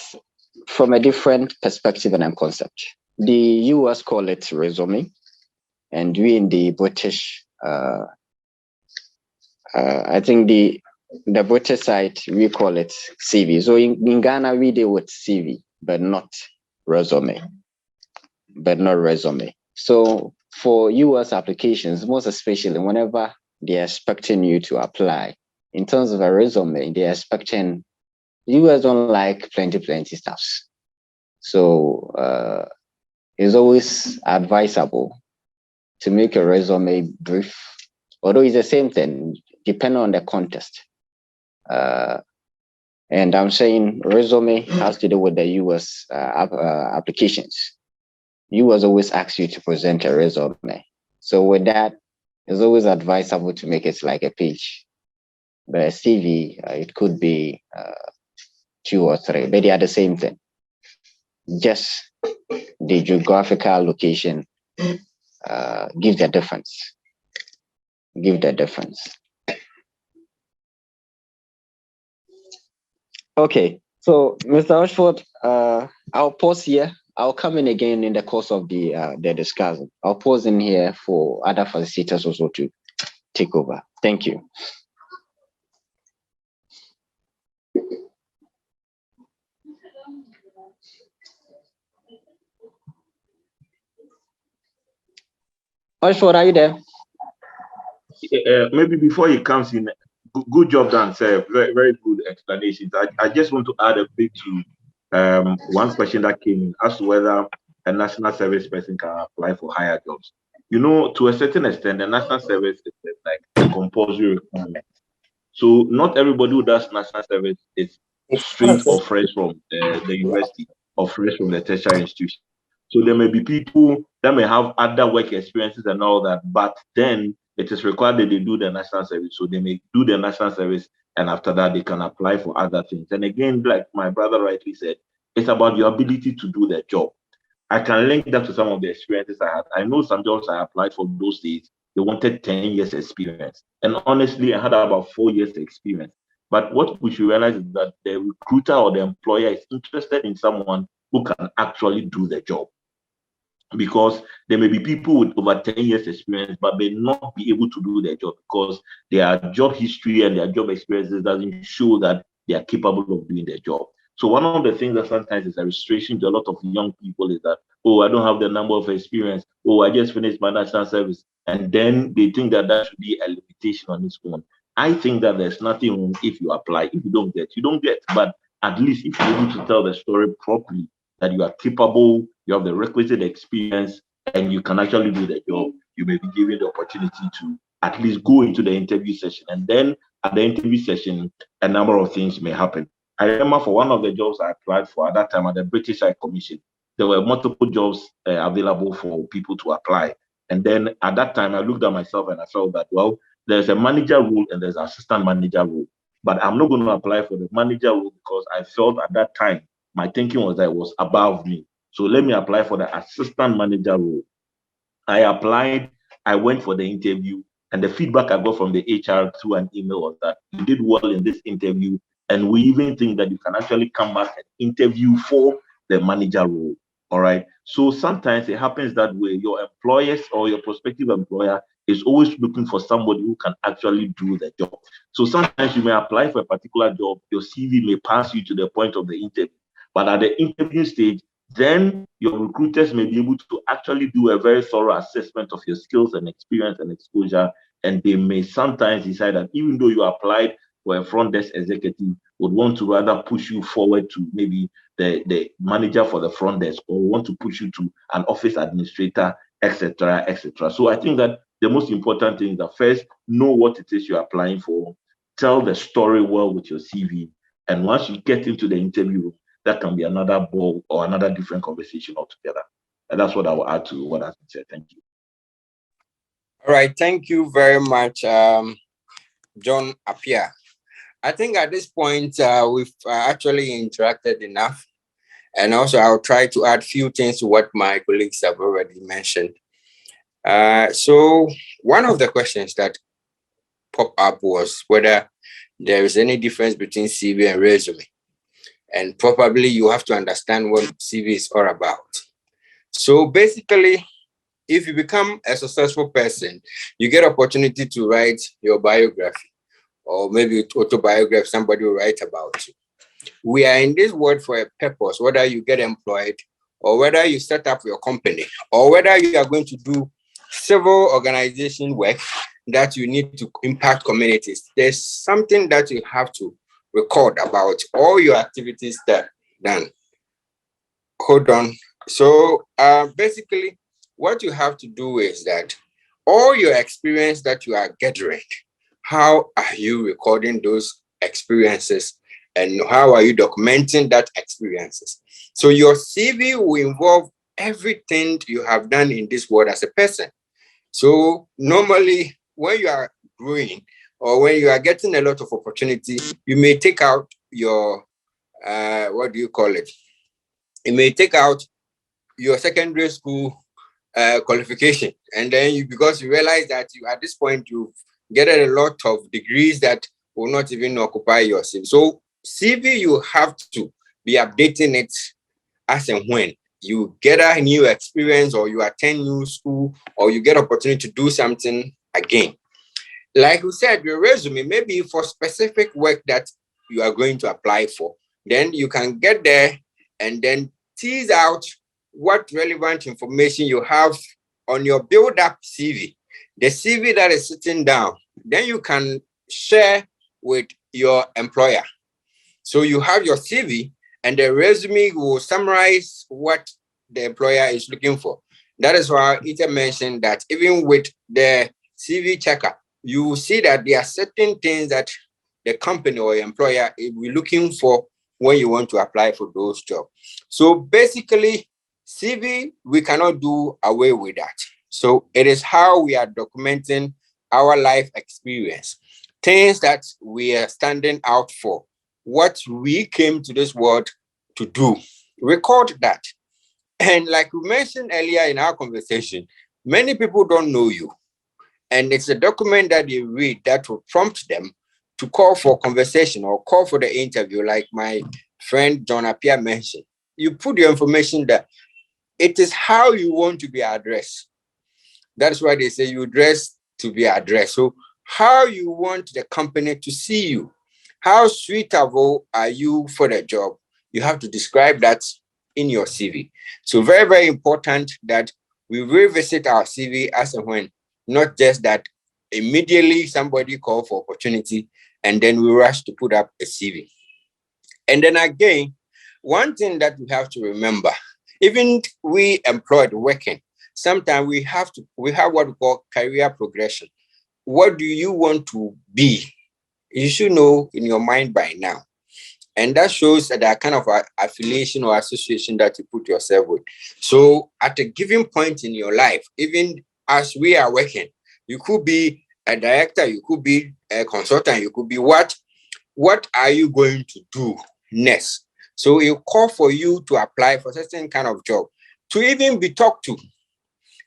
from a different perspective and concept. The US call it resume, and we in the British, I think the British side, we call it CV. So in Ghana, we deal with CV, but not resume. So for US applications, most especially whenever they're expecting you to apply, in terms of a resume, they're expecting, US don't like plenty stuffs. So it's always advisable to make a resume brief, although it's the same thing, depending on the context. And I'm saying resume has to do with the US applications. US always asks you to present a resume. So with that, it's always advisable to make it like a page. But a CV, it could be 2 or 3, but they are the same thing. Just the geographical location gives the difference. Okay, so Mr. Ashford, I'll pause here. I'll come in again in the course of the discussion. I'll pause in here for other facilitators also to take over. Thank you. Ashford, are you there? Maybe before he comes in, good job done, sir. Very, very good explanations. I just want to add a bit to one question that came in as to whether a national service person can apply for higher jobs. You know, to a certain extent, the national service is like a compulsory requirement. So not everybody who does national service is straight or fresh from the university or fresh from the tertiary institution. So there may be people that may have other work experiences and all that, but then it is required that they do the national service. So they may do the national service, and after that, they can apply for other things. And again, like my brother rightly said, it's about your ability to do the job. I can link that to some of the experiences I had. I know some jobs I applied for those days, they wanted 10 years experience. And honestly, I had about 4 years experience. But what we should realize is that the recruiter or the employer is interested in someone who can actually do the job. Because there may be people with over 10 years experience, but may not be able to do their job because their job history and their job experiences doesn't show that they are capable of doing their job. So one of the things that sometimes is a restriction to a lot of young people is that, oh, I don't have the number of experience. Oh, I just finished my national service. And then they think that that should be a limitation on its own. I think that there's nothing wrong if you apply. If you don't get, you don't get. But at least if you're able to tell the story properly, that you are capable, you have the requisite experience, and you can actually do the job, you may be given the opportunity to at least go into the interview session. And then at the interview session, a number of things may happen. I remember for one of the jobs I applied for at that time at the British High Commission, there were multiple jobs available for people to apply. And then at that time, I looked at myself and I felt that, well, there's a manager role and there's an assistant manager role. But I'm not going to apply for the manager role because I felt at that time, my thinking was that it was above me. So let me apply for the assistant manager role. I applied, I went for the interview, and the feedback I got from the HR through an email was that you did well in this interview, and we even think that you can actually come back and interview for the manager role. All right. So sometimes it happens that way. Your employers or your prospective employer is always looking for somebody who can actually do the job. So sometimes you may apply for a particular job, your CV may pass you to the point of the interview, but at the interview stage, then your recruiters may be able to actually do a very thorough assessment of your skills and experience and exposure. And they may sometimes decide that even though you applied for a front desk executive, would want to rather push you forward to maybe the manager for the front desk, or want to push you to an office administrator, etc., etc. So I think that the most important thing is that first, know what it is you're applying for, tell the story well with your CV, and once you get into the interview, that can be another ball or another different conversation altogether. And that's what I will add to what has been said. Thank you. All right, thank you very much, John Appiah. I think at this point, we've actually interacted enough. And also, I'll try to add a few things to what my colleagues have already mentioned. So one of the questions that popped up was whether there is any difference between CV and resume. And probably you have to understand what CV is all about. So basically, if you become a successful person, you get opportunity to write your biography, or maybe autobiography, somebody will write about you. We are in this world for a purpose, whether you get employed, or whether you set up your company, or whether you are going to do civil organization work that you need to impact communities. There's something that you have to record about all your activities that done. Hold on. So basically, what you have to do is that all your experience that you are gathering, how are you recording those experiences, and how are you documenting that experiences? So your CV will involve everything you have done in this world as a person. So normally when you are growing or when you are getting a lot of opportunity, you may take out your, what do you call it? You may take out your secondary school qualification. And then because you realize that you at this point, you've gathered a lot of degrees that will not even occupy your CV. So CV, you have to be updating it as and when you get a new experience, or you attend new school, or you get opportunity to do something again. Like we said, your resume may be for specific work that you are going to apply for. Then you can get there and then tease out what relevant information you have on your build-up CV, the CV that is sitting down. Then you can share with your employer. So you have your CV, and the resume will summarize what the employer is looking for. That is why Ita mentioned that even with the CV checker, you will see that there are certain things that the company or employer will be looking for when you want to apply for those jobs. So basically, CV, we cannot do away with that. So it is how we are documenting our life experience, things that we are standing out for, what we came to this world to do. Record that. And like we mentioned earlier in our conversation, many people don't know you. And it's a document that they read that will prompt them to call for conversation or call for the interview, like my friend John Appiah mentioned. You put your information there. It is how you want to be addressed. That's why they say you dress to be addressed. So how you want the company to see you, how suitable are you for the job? You have to describe that in your CV. So very, very important that we revisit our CV as and when, not just that immediately somebody call for opportunity and then we rush to put up a CV. And then again, one thing that we have to remember, even we employed working, sometimes we have what we call career progression. What do you want to be? You should know in your mind by now. And that shows that there are kind of affiliation or association that you put yourself with. So at a given point in your life, even as we are working, you could be a director, you could be a consultant, you could be what are you going to do next? So it call for you to apply for certain kind of job, to even be talked to.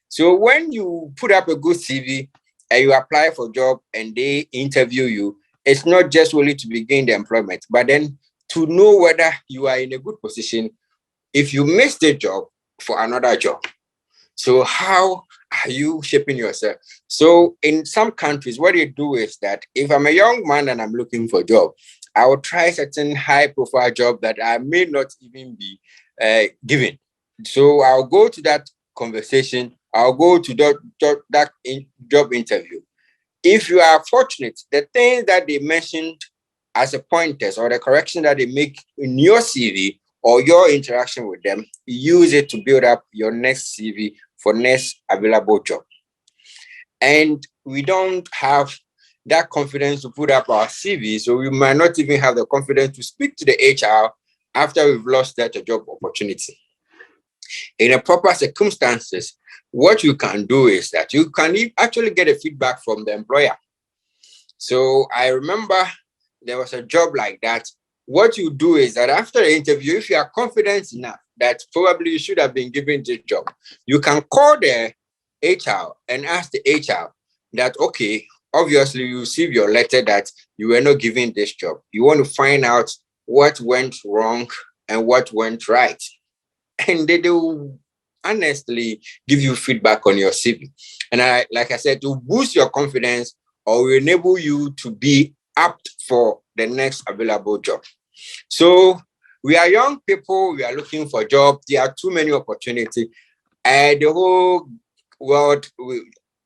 So when you put up a good CV and you apply for a job and they interview you, it's not just only to begin the employment, but then to know whether you are in a good position if you miss the job for another job. So how are you shaping yourself? So in some countries, what they do is that if I'm a young man and I'm looking for a job, I will try certain high profile job that I may not even be given. So I'll go to that conversation. I'll go to that job interview. If you are fortunate, the things that they mentioned as a pointers or the correction that they make in your CV or your interaction with them, use it to build up your next CV for next available job. And we don't have that confidence to put up our CV, so we might not even have the confidence to speak to the HR after we've lost that job opportunity. In a proper circumstances, what you can do is that you can actually get a feedback from the employer. So I remember there was a job like that. What you do is that after the interview, if you are confident enough that probably you should have been given this job, you can call the HR and ask the HR that, okay, obviously you receive your letter that you were not given this job. You want to find out what went wrong and what went right. And they will honestly give you feedback on your CV. And like I said, to boost your confidence or will enable you to be apt for the next available job. So we are young people, we are looking for jobs. There are too many opportunities. And the whole world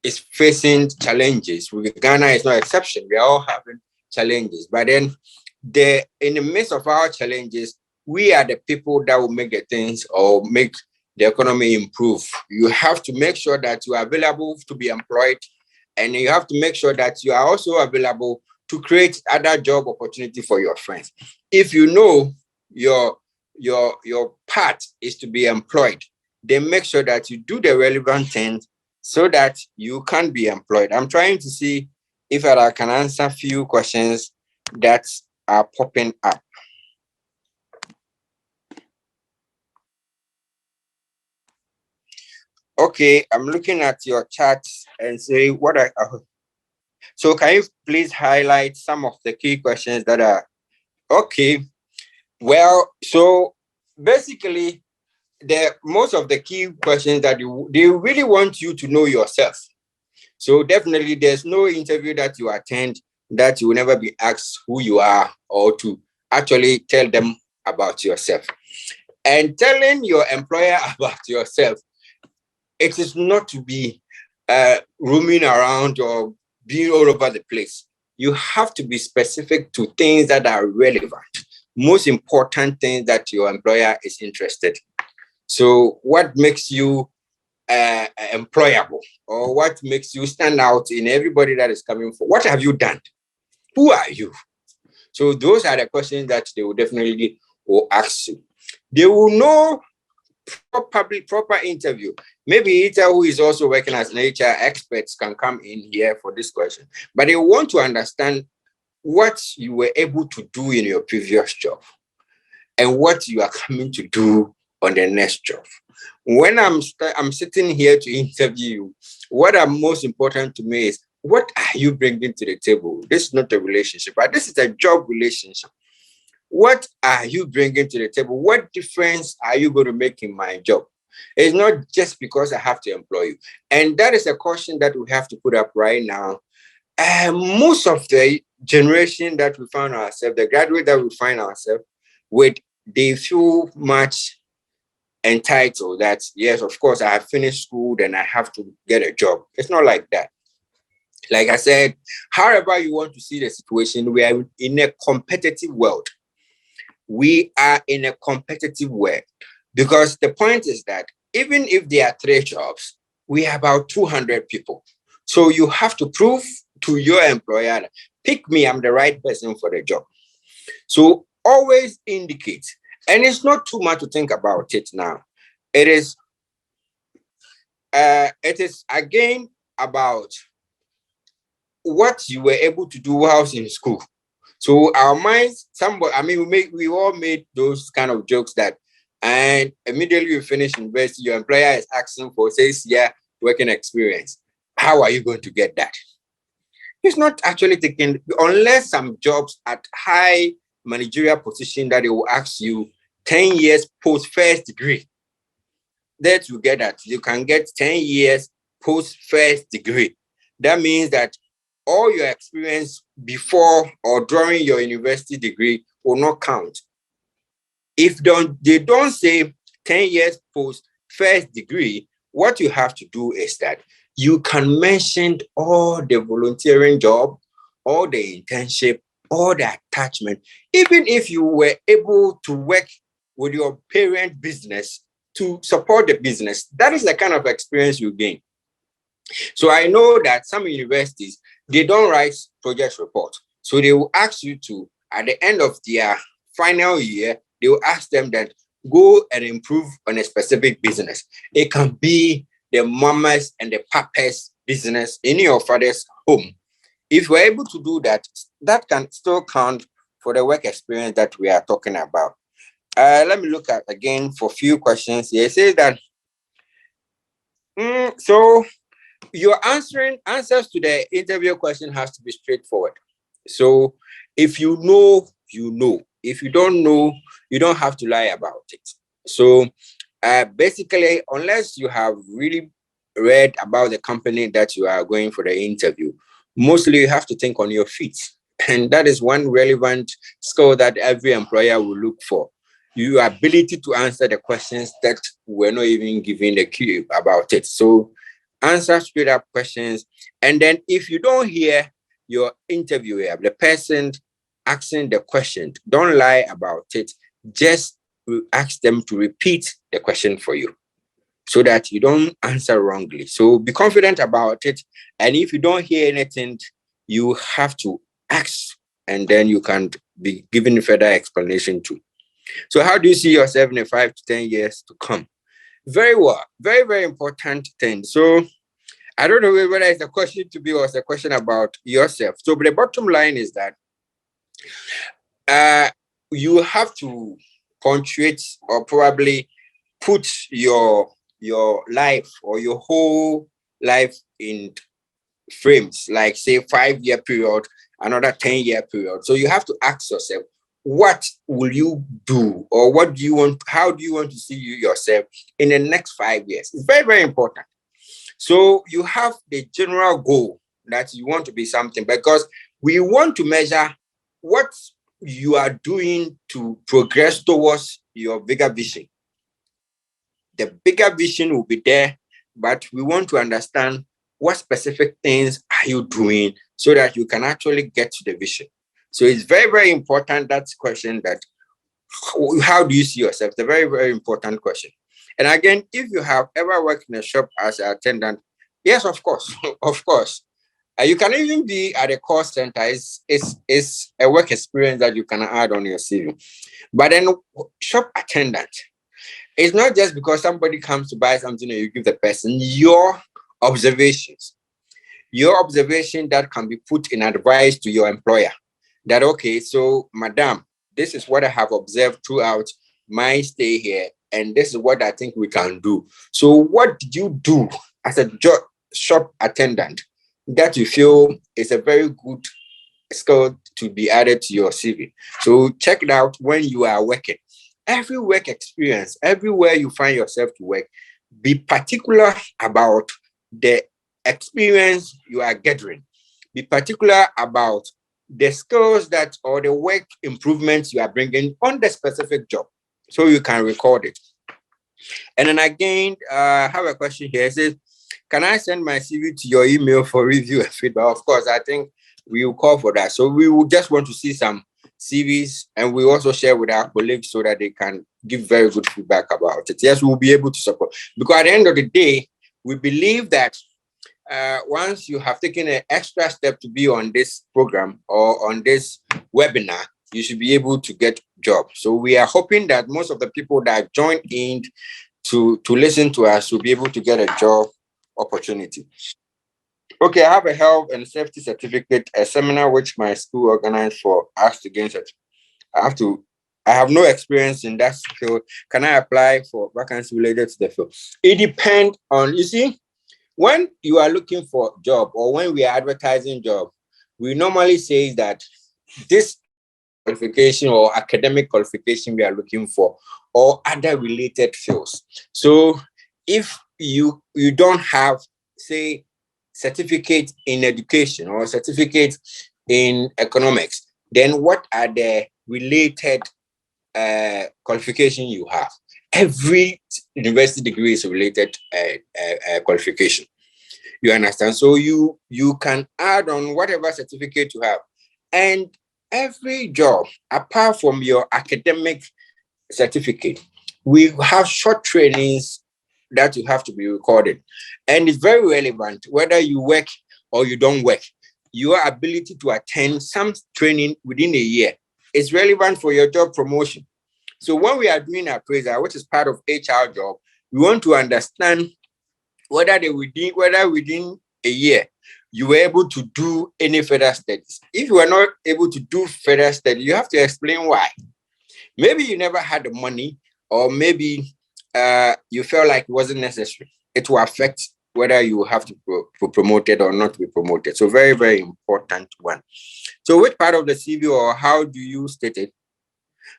is facing challenges. Ghana is no exception. We are all having challenges. But then in the midst of our challenges, we are the people that will make the things or make the economy improve. You have to make sure that you are available to be employed, and you have to make sure that you are also available to create other job opportunity for your friends. If you know your part is to be employed, then make sure that you do the relevant things so that you can be employed. I'm trying to see if I can answer a few questions that are popping up. Okay, I'm looking at your chat and say what so can you please highlight some of the key questions that are okay? Well, so basically, most of the key questions that they really want you to know yourself. So definitely, there's no interview that you attend that you will never be asked who you are or to actually tell them about yourself. And telling your employer about yourself, it is not to be roaming around or being all over the place. You have to be specific to things that are relevant. Most important things that your employer is interested in. So what makes you employable, or what makes you stand out in everybody that is coming for? What have you done? Who are you? So those are the questions that they will definitely will ask you. They will know proper interview. Maybe HR, who is also working as an HR expert, can come in here for this question. But they want to understand what you were able to do in your previous job and what you are coming to do on the next job. When I'm sitting here to interview you, what are most important to me is what are you bringing to the table? This is not a relationship, but this is a job relationship. What are you bringing to the table? What difference are you going to make in my job? It's not just because I have to employ you. And that is a question that we have to put up right now. Most of the generation that we find ourselves, the graduate that we find ourselves with, they feel much entitled that, yes, of course, I have finished school, then I have to get a job. It's not like that. Like I said, however you want to see the situation, we are in a competitive world. We are in a competitive world because the point is that even if there are 3 jobs, we are about 200 people. So you have to prove to your employer, pick me, I'm the right person for the job. So always indicate, and it's not too much to think about it now. It is again about what you were able to do whilst in school. So our minds, we all made those kind of jokes that, and immediately you finish university, your employer is asking for 6 year working experience. How are you going to get that? It's not actually taken, unless some jobs at high managerial position that they will ask you 10 years post first degree. That you get that. You can get 10 years post first degree. That means that all your experience before or during your university degree will not count. If they don't say 10 years post first degree, what you have to do is that you can mention all the volunteering job, all the internship, all the attachment, even if you were able to work with your parent business to support the business. That is the kind of experience you gain. So I know that some universities, they don't write project report. So they will ask you to, at the end of their final year, they will ask them that go and improve on a specific business. It can be the mamas and the papas business in your father's home. If we're able to do that, that can still count for the work experience that we are talking about. Let me look at again for a few questions here. It says that, so your answers to the interview question has to be straightforward. So if you know, you know. If you don't know, you don't have to lie about it. So basically, unless you have really read about the company that you are going for the interview, mostly you have to think on your feet. And that is one relevant skill that every employer will look for. Your ability to answer the questions that we're not even giving the cue about it. So answer straight up questions. And then if you don't hear your interviewer, the person asking the question, don't lie about it. Just ask them to repeat the question for you so that you don't answer wrongly. So be confident about it. And if you don't hear anything, you have to ask, and then you can be given further explanation too. So how do you see yourself in 5 to 10 years to come? Very well. Very, very important thing. So I don't know whether it's a question to be or it's a question about yourself. So the bottom line is that you have to punctuate or probably put your life or your whole life in frames, like say 5-year period, another 10-year period. So you have to ask yourself, what will you do, or what do you want? How do you want to see yourself in the next 5 years? It's very, very important. So you have the general goal that you want to be something, because we want to measure what you are doing to progress towards your bigger vision. The bigger vision will be there, but we want to understand what specific things are you doing so that you can actually get to the vision. So it's very, very important, that question, that how do you see yourself? It's a very, very important question. And again, if you have ever worked in a shop as an attendant, yes, of course, of course. You can even be at a call center. It's a work experience that you can add on your CV. But then shop attendant, it's not just because somebody comes to buy something and you give the person your observations. Your observation that can be put in advice to your employer. That, okay, so madam, this is what I have observed throughout my stay here, and this is what I think we can do. So what did you do as a shop attendant that you feel is a very good skill to be added to your CV? So check it out when you are working. Every work experience, everywhere you find yourself to work, be particular about the experience you are gathering. Be particular about the skills that or the work improvements you are bringing on the specific job, so you can record it. And then again, I have a question here. It says, can I send my CV to your email for review and feedback? Of course, I think we will call for that. So we will just want to see some CVs, and we also share with our colleagues so that they can give very good feedback about it. Yes, we'll be able to support, because at the end of the day, we believe that once you have taken an extra step to be on this program or on this webinar, you should be able to get jobs. So we are hoping that most of the people that joined in to listen to us will be able to get a job opportunity. Okay, I have a health and safety certificate, a seminar which my school organized for us to gain certificate. I have no experience in that field. Can I apply for vacancy related to the field? It depends on, you see, when you are looking for a job or when we are advertising job, we normally say that this qualification or academic qualification we are looking for or other related fields. So if you don't have, say, certificate in education or certificate in economics, then what are the related qualification you have? Every university degree is a related qualification. You understand? So you can add on whatever certificate you have. And every job, apart from your academic certificate, we have short trainings that you have to be recorded. And it's very relevant whether you work or you don't work. Your ability to attend some training within a year is relevant for your job promotion. So when we are doing appraisal, which is part of HR job, we want to understand whether within a year you were able to do any further studies. If you are not able to do further study, you have to explain why. Maybe you never had the money, or maybe you felt like it wasn't necessary. It will affect whether you have to be promoted or not be promoted. So very, very important one. So which part of the CV or how do you state it?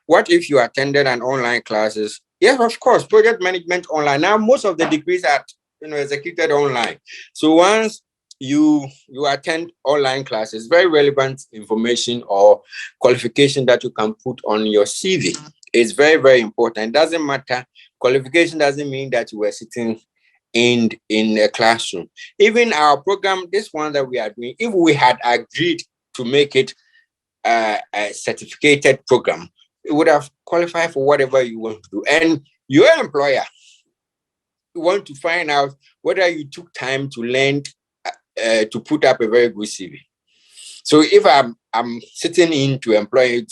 What if you attended an online classes? Yes, of course, project management online. Now, most of the degrees are executed online. So once you attend online classes, very relevant information or qualification that you can put on your CV. It's very, very important. It doesn't matter. Qualification doesn't mean that you were sitting in a classroom. Even our program, this one that we are doing, if we had agreed to make it a certificated program, it would have qualified for whatever you want to do. And your employer want to find out whether you took time to learn to put up a very good CV. So if I'm sitting in to employ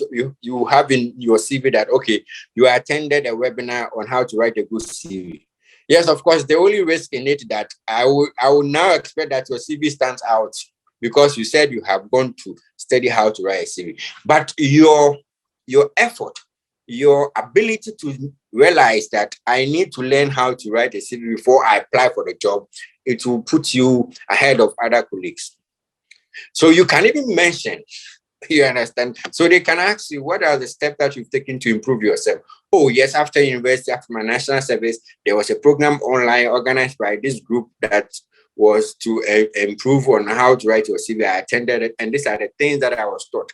you have in your CV that, okay, you attended a webinar on how to write a good CV. Yes, of course, the only risk in it that I will now expect that your CV stands out because you said you have gone to study how to write a CV. But your effort, your ability to realize that I need to learn how to write a CV before I apply for the job, it will put you ahead of other colleagues. So you can even mention, you understand? So they can ask you, what are the steps that you've taken to improve yourself? Oh, yes, after university, after my national service, there was a program online organized by this group that was to improve on how to write your CV. I attended it, and these are the things that I was taught.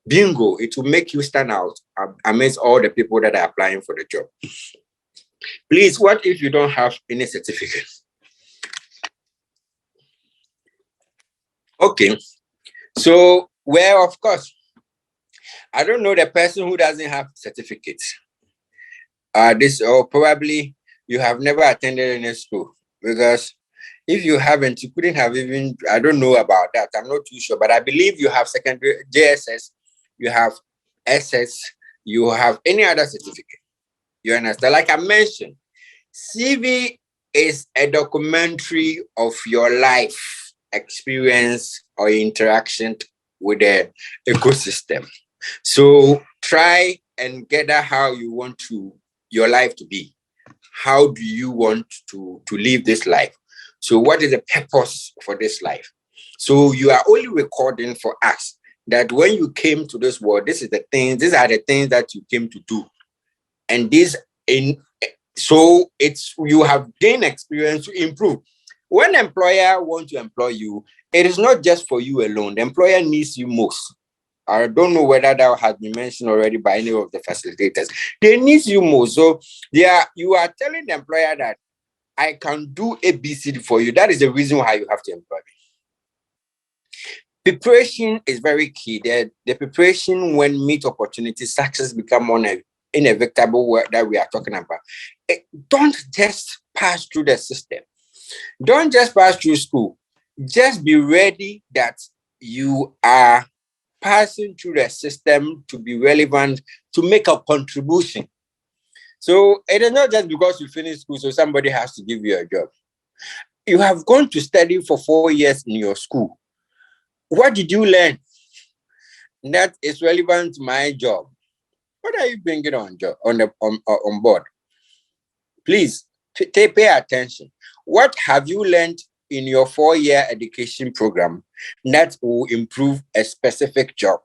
Bingo, it will make you stand out amidst all the people that are applying for the job. Please, what if you don't have any certificate? Okay, so, well, of course, I don't know the person who doesn't have certificates. Or probably you have never attended any school, because if you haven't, you couldn't have even, I don't know about that. I'm not too sure, but I believe you have secondary JSS, you have SS, you have any other certificate. You understand? Like I mentioned, CV is a documentary of your life experience or interaction with the ecosystem. So try and gather how you want your life to be. How do you want to live this life? So what is the purpose for this life? So you are only recording for us that when you came to this world, these are the things that you came to do. And so you have gained experience to improve. When employer wants to employ you, it is not just for you alone. The employer needs you most. I don't know whether that has been mentioned already by any of the facilitators. They need you most. So you are telling the employer that I can do ABC for you. That is the reason why you have to employ me. Preparation is very key. The preparation when meet opportunities, success become one inevitable word that we are talking about. Don't just pass through the system. Don't just pass through school. Just be ready that you are passing through the system to be relevant, to make a contribution. So it is not just because you finish school, so somebody has to give you a job. You have gone to study for 4 years in your school. What did you learn that is relevant to my job? What are you bringing on board? Please pay attention. What have you learned in your 4-year education program that will improve a specific job?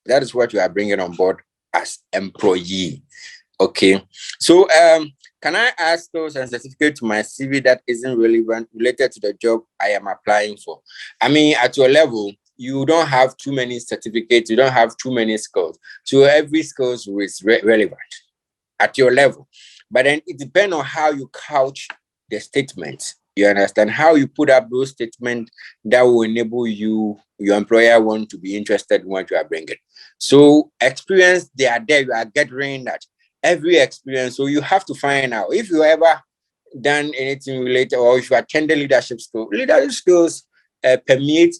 That is what you are bringing on board as employee. Okay. So can I ask those and certificate to my CV that isn't related to the job I am applying for? I mean, at your level, you don't have too many certificates, you don't have too many skills. So every skill is relevant at your level. But then it depends on how you couch the statement. You understand? How you put up those statements that will enable your employer want to be interested in what you are bringing. So experience, they are there, you are gathering that. Every experience, so you have to find out if you ever done anything related, or if you attended leadership school. Leadership skills permeate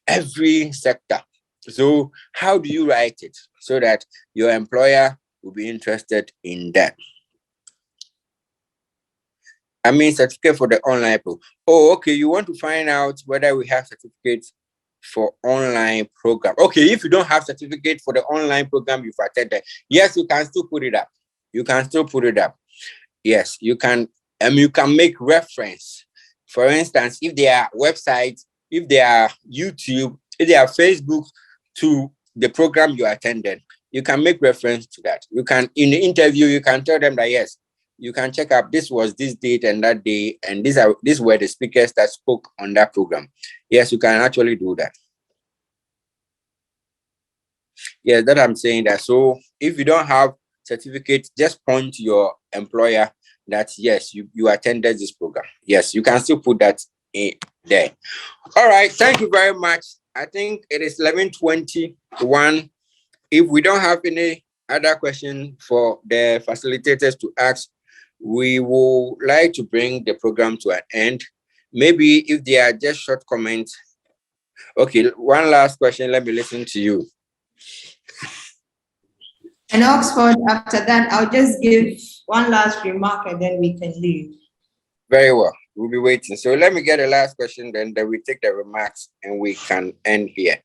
every sector. So how do you write it so that your employer will be interested in that? I mean, certificate for the online program. Oh, okay. You want to find out whether we have certificates for online program. Okay, if you don't have certificate for the online program you've attended, yes, you can still put it up. You can still put it up. Yes, you can. You can make reference. For instance, if there are websites, if there are YouTube, if there are Facebook to the program you attended, you can make reference to that. You can, in the interview, you can tell them that yes, you can check up. This was this date and that day, and these were the speakers that spoke on that program. Yes, you can actually do that. Yes, that I'm saying that. So if you don't have certificate, just point to your employer that yes, you attended this program. Yes, you can still put that in there. All right, thank you very much. I think it is 11:21. If we don't have any other question for the facilitators to ask, we would like to bring the program to an end. Maybe if there are just short comments. Okay, one last question. Let me listen to you. And Oxford, after that, I'll just give one last remark and then we can leave. Very well. We'll be waiting. So let me get the last question, then we take the remarks and we can end here.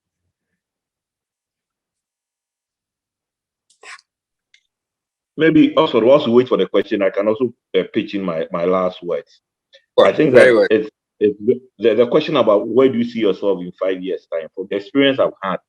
Maybe also, whilst we wait for the question, I can also pitch in my last words. Well, I think that the question about where do you see yourself in 5 years' time, from the experience I've had,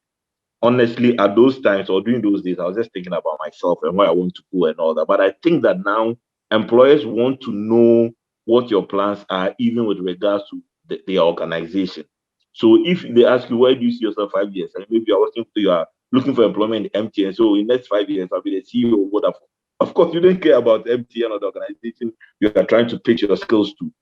honestly, at those times or during those days, I was just thinking about myself and where I want to go and all that. But I think that now employers want to know what your plans are, even with regards to the organization. So if they ask you, where do you see yourself 5 years? And maybe you are looking for employment in MTN. So in the next 5 years, I'll be the CEO of Vodafone. Of course, you don't care about MTN or the organization you are trying to pitch your skills to.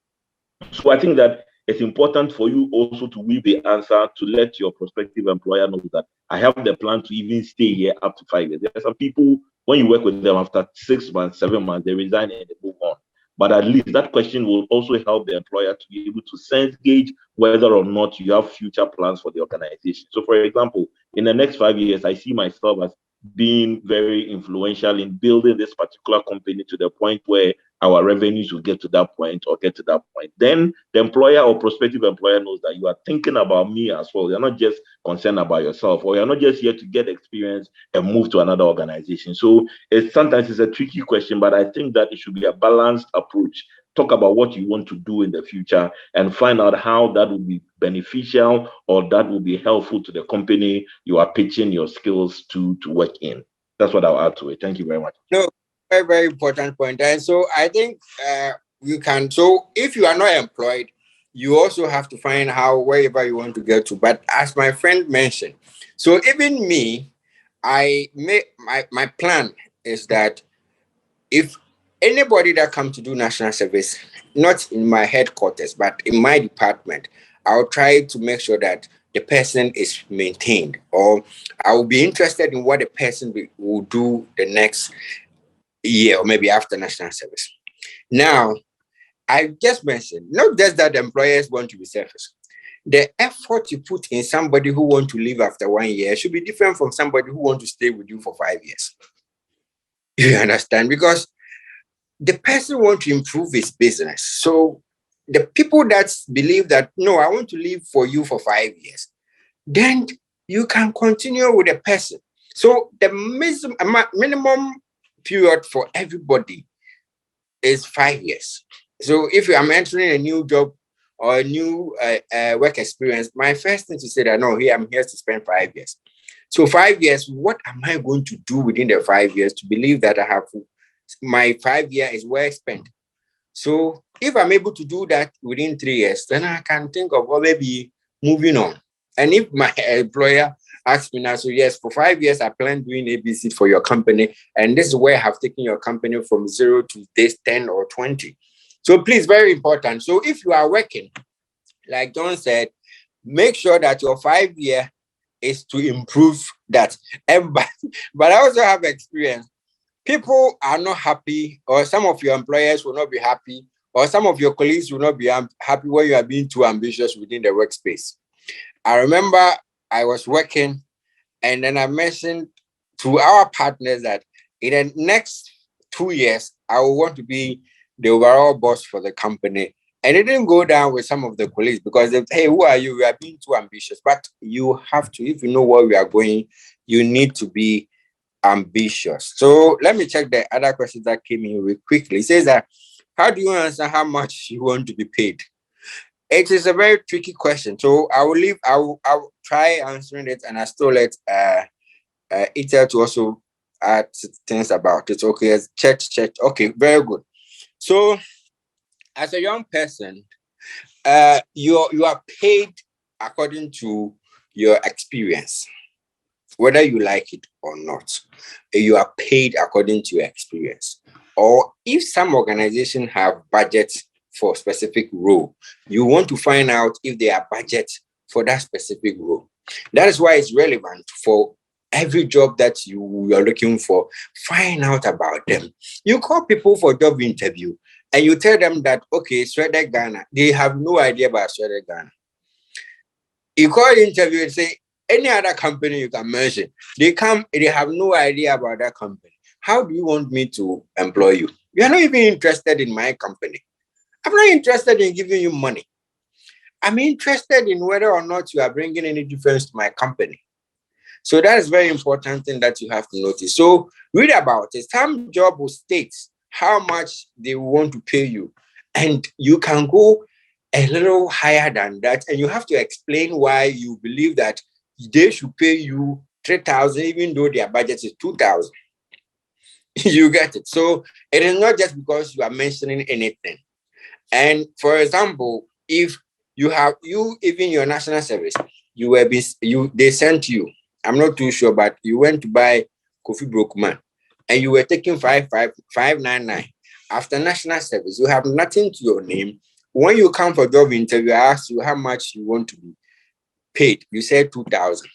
So I think that it's important for you also to weave the answer to let your prospective employer know that I have the plan to even stay here up to 5 years. There are some people, when you work with them after 6 months, 7 months, they resign and they move on. But at least that question will also help the employer to be able to sense gauge whether or not you have future plans for the organization. So, for example, in the next 5 years, I see myself as being very influential in building this particular company to the point where our revenues will get to that point or get to that point. Then the employer or prospective employer knows that you are thinking about me as well. You're not just concerned about yourself, or you're not just here to get experience and move to another organization. So sometimes it's a tricky question, but I think that it should be a balanced approach. Talk about what you want to do in the future and find out how that will be beneficial or that will be helpful to the company you are pitching your skills to work in. That's what I'll add to it. Thank you very much. No, very, very important point. And so I think you can, so if you are not employed, you also have to find how, wherever you want to get to. But as my friend mentioned, so even me, I make my plan is that if anybody that comes to do national service, not in my headquarters, but in my department, I'll try to make sure that the person is maintained, or I will be interested in what the person will do the next year or maybe after national service. Now, I just mentioned, not just that employers want to be selfish. The effort you put in somebody who wants to leave after 1 year should be different from somebody who wants to stay with you for 5 years. You understand? Because the person wants to improve his business. So the people that believe that, no, I want to live for you for 5 years, then you can continue with the person. So the minimum period for everybody is 5 years. So if I'm entering a new job or a new work experience, my first thing to say that, no, here I'm here to spend 5 years. So 5 years, what am I going to do within the 5 years to believe that I have my 5 year is well spent? So if I'm able to do that within 3 years, then I can think of maybe moving on. And if my employer asks me now, so yes, for 5 years, I plan doing ABC for your company. And this is where I have taken your company from 0 to this 10 or 20. So please, very important. So if you are working, like John said, make sure that your 5 year is to improve that. But I also have experience. People are not happy, or some of your employers will not be happy, or some of your colleagues will not be happy when you are being too ambitious within the workspace. I remember I was working, and then I mentioned to our partners that in the next 2 years, I will want to be the overall boss for the company. And it didn't go down with some of the colleagues because they said, hey, who are you? We are being too ambitious. But you have to, if you know where we are going, you need to be ambitious. So let me check the other questions that came in real quickly. It says that, how do you answer how much you want to be paid? It is a very tricky question. So I will try answering it, and I still let Ita to also add things about it. Okay, check. Okay, very good. So as a young person, you are paid according to your experience. Whether you like it or not, you are paid according to your experience. Or if some organizations have budgets for a specific role, you want to find out if they are budget for that specific role. That is why it's relevant for every job that you are looking for. Find out about them. You call people for job interview and you tell them that, okay, SWEDEC GHANA, they have no idea about SWEDEC GHANA. You call the interview and say, any other company you can mention, they have no idea about that company. How do you want me to employ you? You're not even interested in my company. I'm not interested in giving you money. I'm interested in whether or not you are bringing any difference to my company. So that is very important thing that you have to notice. So read about it. Some job will state how much they want to pay you, and you can go a little higher than that, and you have to explain why you believe that they should pay you 3,000 even though their budget is 2,000. You get it. So it is not just because you are mentioning anything. And for example, if you even your national service, they sent you, I'm not too sure, but you went to buy Kofi Brookman and you were taking 599. After national service, you have nothing to your name. When you come for job interview, I ask you how much you want to be paid. You said 2,000.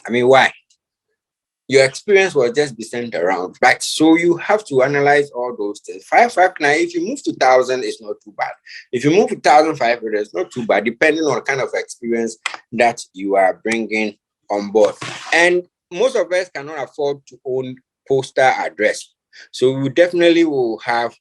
I mean, why? Your experience will just be sent around, right? So you have to analyze all those things. 559, if you move to 1,000, it's not too bad. If you move to 1,500, it's not too bad, depending on the kind of experience that you are bringing on board. And most of us cannot afford to own postal address. So we definitely will have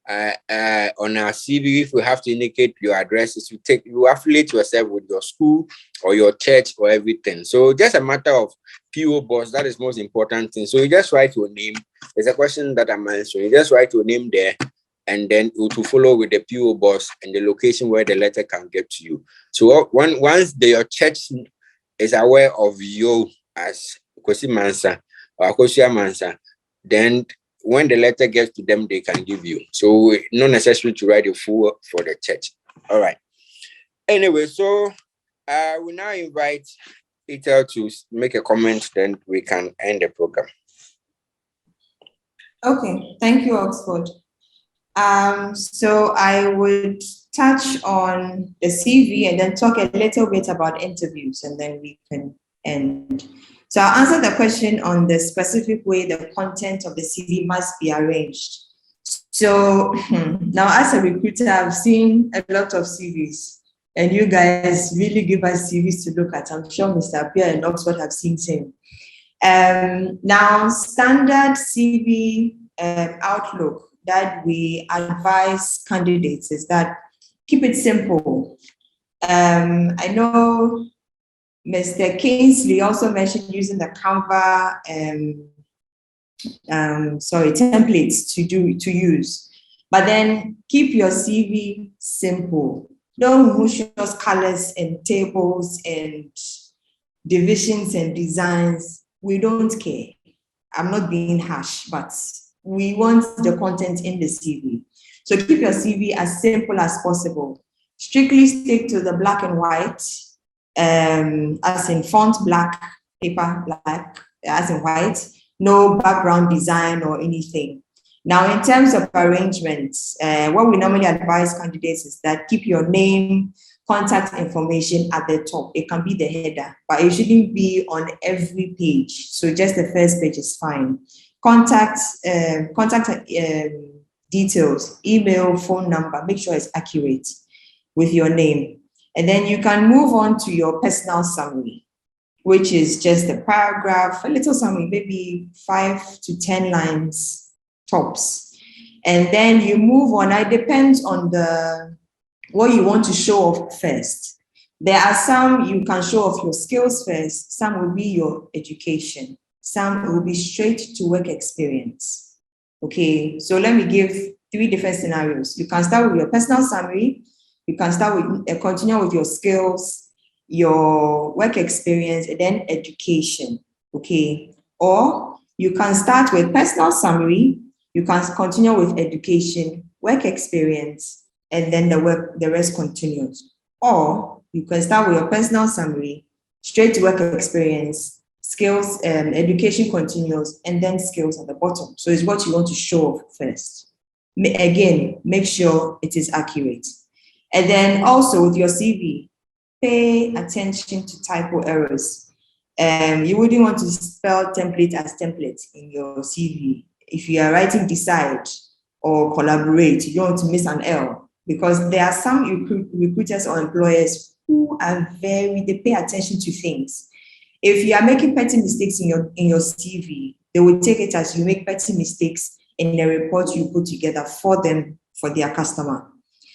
on our CV, if we have to indicate your addresses, you affiliate yourself with your school or your church or everything. So just a matter of PO box, that is most important thing. So you just write your name. There's a question that I'm answering. You just write your name there, and then you to follow with the PO box and the location where the letter can get to you. So once your church is aware of you as Kwesi Mansa or Akosia Mansa, then when the letter gets to them, they can give you. So not necessary to write a full for the church. All right. Anyway, so we now invite Ita to make a comment, then we can end the program. Okay, thank you, Oxford. So I would touch on the CV and then talk a little bit about interviews, and then we can end. So I'll answer the question on the specific way the content of the CV must be arranged. So now as a recruiter, I've seen a lot of CVs, and you guys really give us CVs to look at. I'm sure Mr. Pierre and Oxford have seen same. Now, standard CV outlook that we advise candidates is that keep it simple. I know Mr. Kingsley also mentioned using the Canva templates to use, but then keep your CV simple. Don't push your colors and tables and divisions and designs. We don't care. I'm not being harsh, but we want the content in the CV. So keep your CV as simple as possible. Strictly stick to the black and white, as in font black, paper black, as in white, no background design or anything. Now, in terms of arrangements, what we normally advise candidates is that keep your name, contact information at the top. It can be the header, but it shouldn't be on every page. So just the first page is fine. Contact details, email, phone number, make sure it's accurate with your name. And then you can move on to your personal summary, which is just a paragraph, a little summary, maybe 5 to 10 lines tops. And then you move on. It depends on what you want to show off first. There are some you can show off your skills first. Some will be your education. Some will be straight to work experience. Okay, so let me give 3 different scenarios. You can start with your personal summary. You can start with continue with your skills, your work experience, and then education. Okay, or you can start with personal summary. You can continue with education, work experience, and then the rest continues. Or you can start with your personal summary, straight to work experience, skills, education continues, and then skills at the bottom. So it's what you want to show off first. Again, make sure it is accurate. And then also with your CV, pay attention to typo errors. You wouldn't want to spell template as template in your CV. If you are writing decide or collaborate, you don't want to miss an L, because there are some recruiters or employers who are they pay attention to things. If you are making petty mistakes in your CV, they will take it as you make petty mistakes in the report you put together for them, for their customer.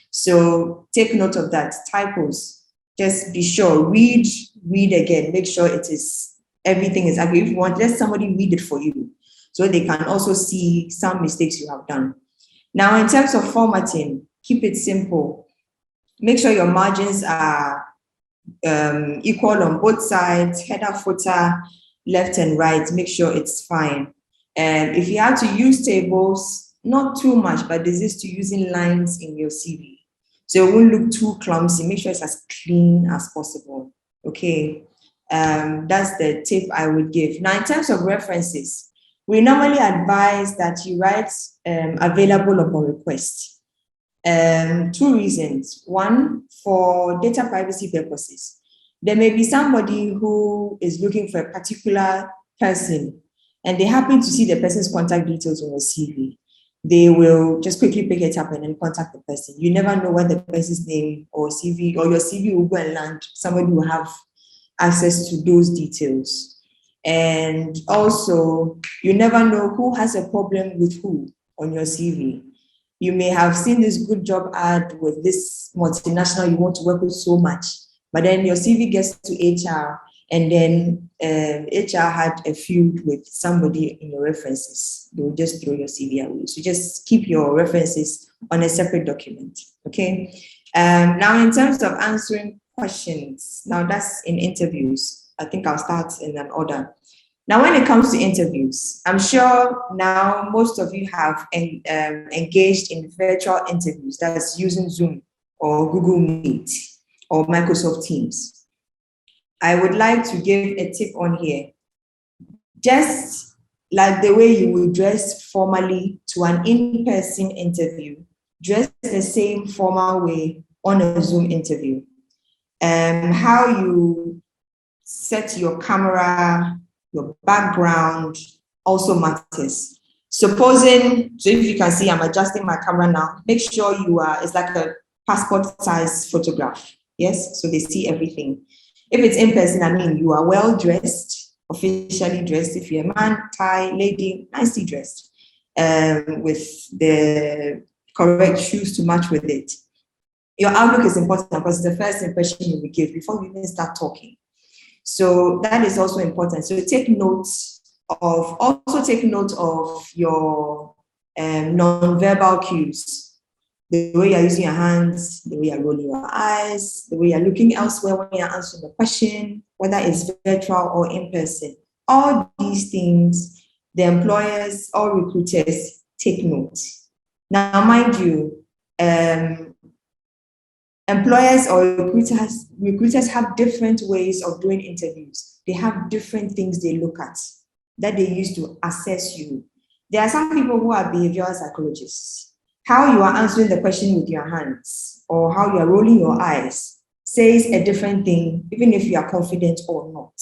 So take note of that. Typos, just be sure, read again, make sure everything is accurate. If you want, let somebody read it for you, so they can also see some mistakes you have done. Now, in terms of formatting, keep it simple. Make sure your margins are equal on both sides, header, footer, left and right. Make sure it's fine. And if you have to use tables, not too much, but desist to using lines in your CV, so it won't look too clumsy. Make sure it's as clean as possible. Okay, that's the tip I would give. Now, in terms of references, we normally advise that you write available upon request. 2 reasons. One, for data privacy purposes. There may be somebody who is looking for a particular person, and they happen to see the person's contact details on your CV. They will just quickly pick it up and then contact the person. You never know when the person's name or CV or your CV will go and land. Somebody will have access to those details. And also, you never know who has a problem with who on your CV. You may have seen this good job ad with this multinational you want to work with so much, but then your CV gets to HR, and then HR had a feud with somebody in your references. They will just throw your CV away. So just keep your references on a separate document, okay? Now, in terms of answering questions, now that's in interviews. I think I'll start in an order. Now, when it comes to interviews, I'm sure now most of you have engaged in virtual interviews, that's using Zoom or Google Meet or Microsoft Teams. I would like to give a tip on here. Just like the way you would dress formally to an in-person interview, dress the same formal way on a Zoom interview. How you set your camera, your background also matters. Supposing, so if you can see, I'm adjusting my camera now. Make sure it's like a passport size photograph. Yes, so they see everything. If it's in person, I mean, you are well dressed, officially dressed. If you're a man, tie, lady, nicely dressed, with the correct shoes to match with it. Your outlook is important because it's the first impression you will give before you even start talking. So that is also important. So take note of your non-verbal cues. The way you're using your hands, the way you're rolling your eyes, the way you're looking elsewhere when you're answering the question, whether it's virtual or in person. All these things, the employers or recruiters take note. Now, mind you, employers or recruiters have different ways of doing interviews. They have different things they look at that they use to assess you. There are some people who are behavioral psychologists. How you are answering the question with your hands or how you are rolling your eyes says a different thing, even if you are confident or not.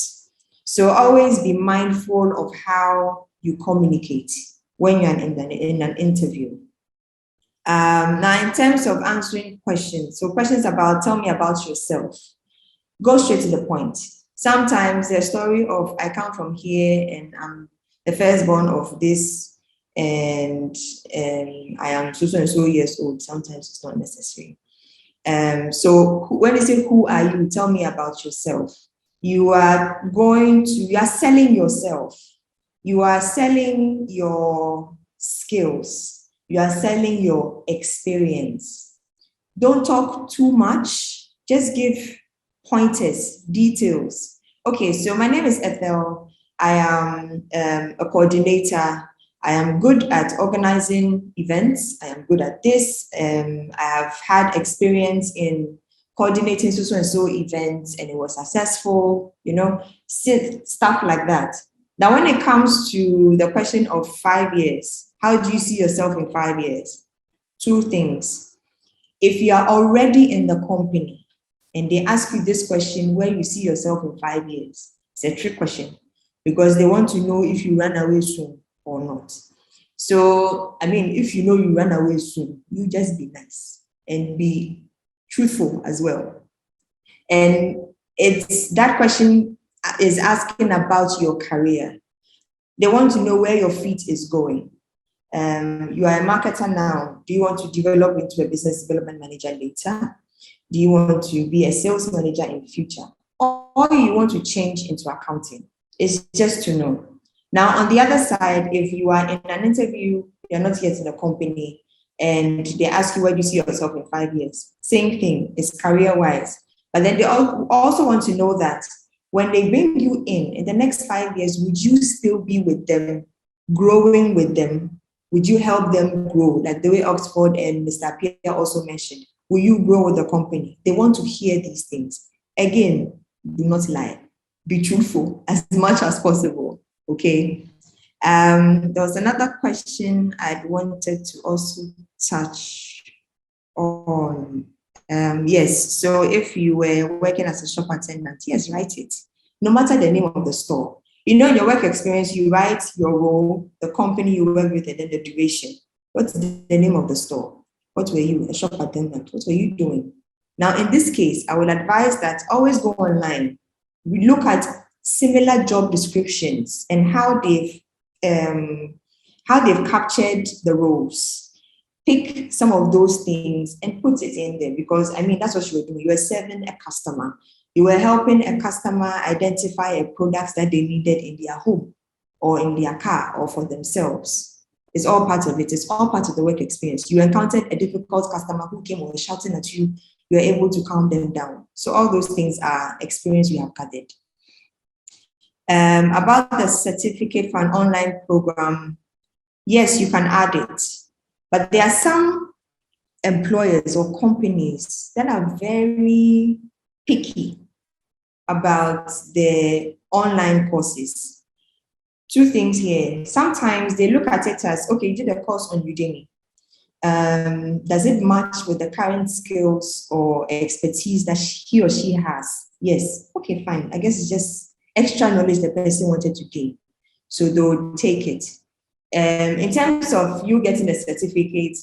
So always be mindful of how you communicate when you're in an interview. Now, in terms of answering questions, so questions about, tell me about yourself. Go straight to the point. Sometimes the story of, I come from here and I'm the firstborn of this, and I am so and so years old. Sometimes it's not necessary. So when you say, who are you? Tell me about yourself. You are selling yourself. You are selling your skills. You are selling your experience. Don't talk too much. Just give pointers, details. Okay, so my name is Ethel. I am a coordinator. I am good at organizing events. I am good at this. I have had experience in coordinating so and so events, and it was successful, stuff like that. Now, when it comes to the question of 5 years, how do you see yourself in 5 years? Two things. If you are already in the company and they ask you this question, where you see yourself in 5 years, it's a trick question because they want to know if you run away soon or not. So, if you know you run away soon, you just be nice and be truthful as well. And that question is asking about your career. They want to know where your feet is going. You are a marketer now. Do you want to develop into a business development manager later? Do you want to be a sales manager in the future? Or you want to change into accounting? It's just to know. Now, on the other side, if you are in an interview, you're not yet in a company, and they ask you where do you see yourself in 5 years, same thing, it's career-wise. But then they also want to know that when they bring you in the next 5 years, would you still be with them, growing with them? Would you help them grow? Like the way Oxford and Mr. Pierre also mentioned, will you grow with the company? They want to hear these things. Again, do not lie. Be truthful as much as possible. Okay. There was another question I'd wanted to also touch on. Yes, so if you were working as a shop attendant, yes, write it. No matter the name of the store. In your work experience, you write your role, the company you work with, and then the duration. What's the name of the store? What were you, a shop attendant? What were you doing? Now, in this case, I would advise that always go online. We look at similar job descriptions and how they've captured the roles. Pick some of those things and put it in there because that's what you were doing. You were serving a customer. You were helping a customer identify a product that they needed in their home or in their car or for themselves. It's all part of it. It's all part of the work experience. You encountered a difficult customer who came or was shouting at you. You were able to calm them down. So all those things are experience we have gathered. About the certificate for an online program, yes, you can add it. But there are some employers or companies that are very picky about the online courses. Two things here. Sometimes they look at it as, okay, you did a course on Udemy. Does it match with the current skills or expertise that he or she has? Yes. Okay, fine. I guess it's just extra knowledge the person wanted to gain. So they'll take it. In terms of you getting a certificate,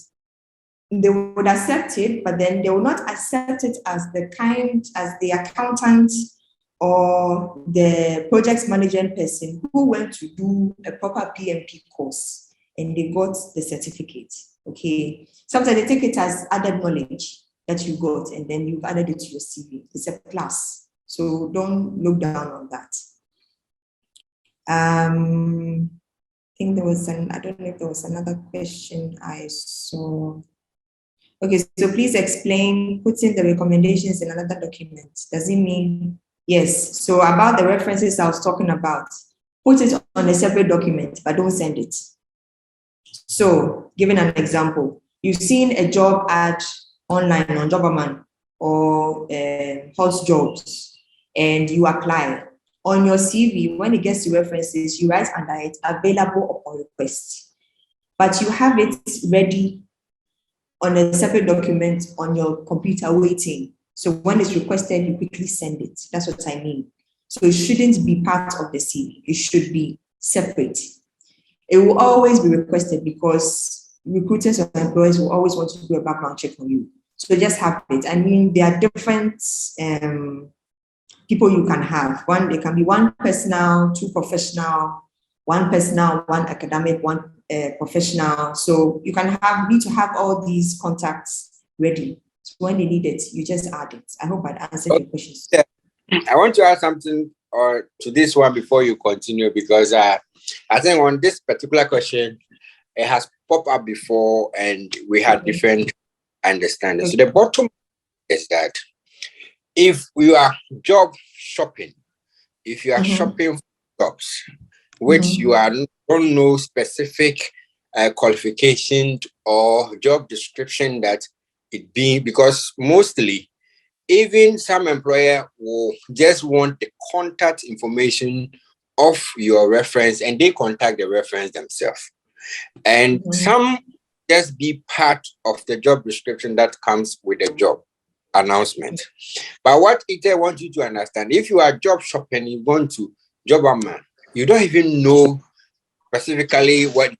they would accept it, but then they will not accept it as the accountant or the project management person who went to do a proper PMP course and they got the certificate. Okay. Sometimes they take it as added knowledge that you got and then you've added it to your CV. It's a plus. So don't look down on that. I think there was I don't know if there was another question I saw. Okay, so please explain putting the recommendations in another document. Does it mean, yes, so about the references I was talking about, put it on a separate document, but don't send it. So, giving an example, you've seen a job ad online on Jobberman or House Jobs, and you apply. On your CV, when it gets to references, you write under it, available upon request. But you have it ready on a separate document on your computer waiting. So when it's requested, you quickly send it. That's what I mean. So it shouldn't be part of the CV. It should be separate. It will always be requested because recruiters or employers will always want to do a background check on you. So just have it. I mean, there are different people you can have. It can be one personal, two professional, one personal, one academic, one professional. So you need to have all these contacts ready. So when they need it, you just add it. I hope I answered your questions. I want to add something to this one before you continue, because I think on this particular question, it has popped up before and we had different understandings. So the bottom is that if you are job shopping, if you are shopping for jobs, which you don't know specific qualification or job description that it be, because mostly even some employer will just want the contact information of your reference and they contact the reference themselves. And some just be part of the job description that comes with the job announcement. But what I want you to understand, if you are job shopping, you go to Jobberman, you don't even know specifically what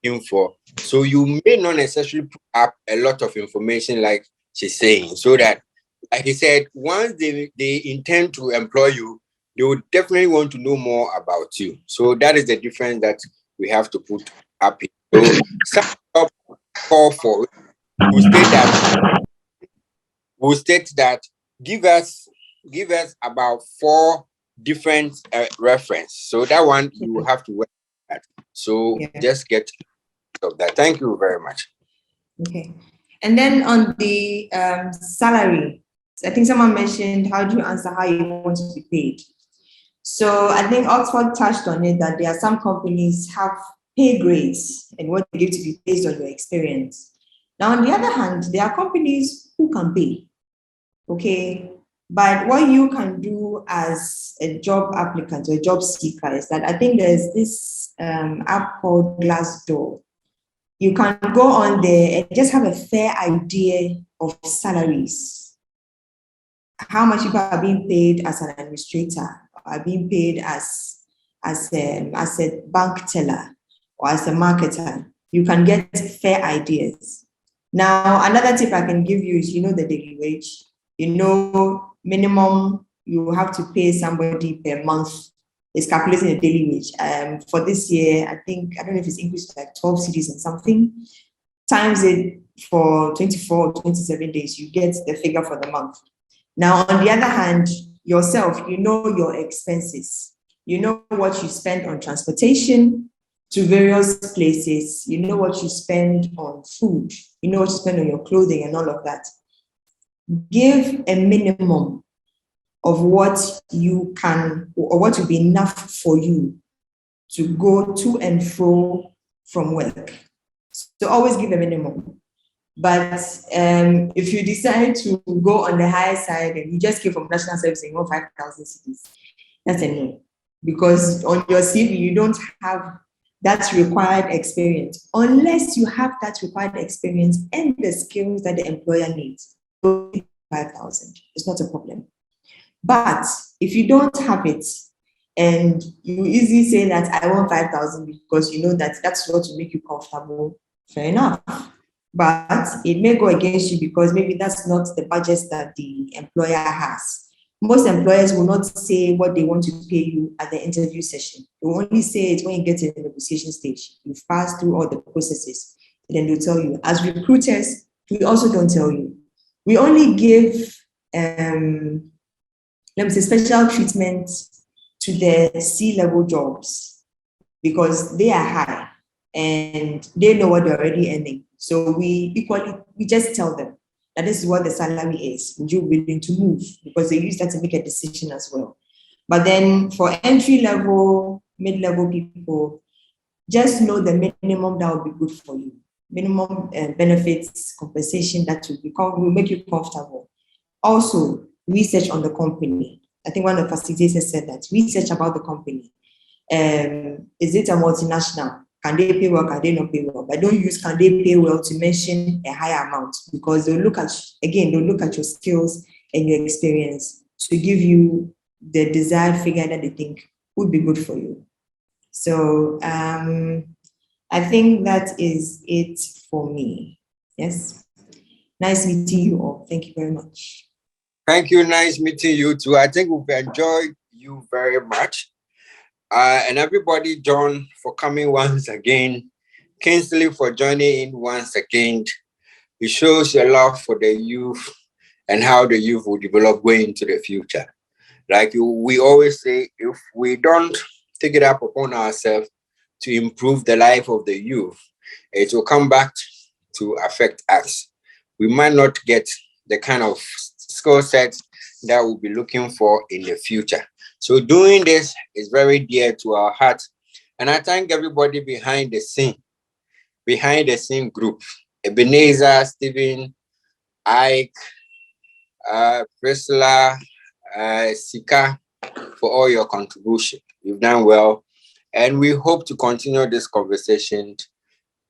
you're looking for. So you may not necessarily put up a lot of information like she's saying, so that, like he said, once they intend to employ you, they would definitely want to know more about you. So that is the difference that we have to put up here. So some job call for will state that give us about 4 different reference. So that one you will have to work at. So just get of that. Thank you very much. Okay. And then on the salary, I think someone mentioned, how do you answer how you want to be paid? So I think Oxford touched on it, that there are some companies have pay grades and what they give to be based on your experience. Now, on the other hand, there are companies who can pay. Okay. But what you can do as a job applicant or a job seeker is that I think there's this app called Glassdoor. You can go on there and just have a fair idea of salaries. How much people are being paid as an administrator, are being paid as a bank teller or as a marketer. You can get fair ideas. Now, another tip I can give you is, the daily wage. Minimum you have to pay somebody per month is calculating a daily wage. For this year, I don't know if it's increased to like 12 cedis and something. Times it for 24 or 27 days, you get the figure for the month. Now, on the other hand, yourself, your expenses. You know what you spend on transportation to various places. You know what you spend on food. You know what you spend on your clothing and all of that. Give a minimum of what you can, or what will be enough for you to go to and fro from work. So always give a minimum. But if you decide to go on the higher side and you just came from national service and you want 5,000 cedis, that's a no. Because on your CV, you don't have that required experience. Unless you have that required experience and the skills that the employer needs, 5,000. It's not a problem. But if you don't have it, And you easily say that I want 5,000 because you know that that's what will make you comfortable. Fair enough. But it may go against you because maybe that's not the budget that the employer has. Most employers will not say what they want to pay you at the interview session. They will only say it when you get to the negotiation stage. You pass through all the processes, and then they'll tell you. As recruiters, we also don't tell you. We only give, let me say, special treatment to the C-level jobs because they are high and they know what they're already earning. So we just tell them that this is what the salary is. Would you be willing to move? Because they use that to make a decision as well. But then for entry level, mid-level people, just know the minimum that will be good for you. Minimum benefits, compensation that will make you comfortable. Also, research on the company. I think one of the facilitators said that. Research about the company. Is it a multinational? Can they pay well? Can they not pay well? But don't use can they pay well to mention a higher amount because they'll look at your skills and your experience to give you the desired figure that they think would be good for you. So I think that is it for me. Yes. Nice meeting you all. Thank you very much. Thank you. Nice meeting you too. I think we've enjoyed you very much. And everybody, John, for coming once again. Kingsley for joining in once again. It shows your love for the youth and how the youth will develop going into the future. Like we always say, if we don't take it up upon ourselves to improve the life of the youth, it will come back to affect us. We might not get the kind of skill sets that we'll be looking for in the future. So doing this is very dear to our heart. And I thank everybody behind the scene group, Ebenezer, Stephen, Ike, Priscilla, Sika, for all your contribution. You've done well. And we hope to continue this conversation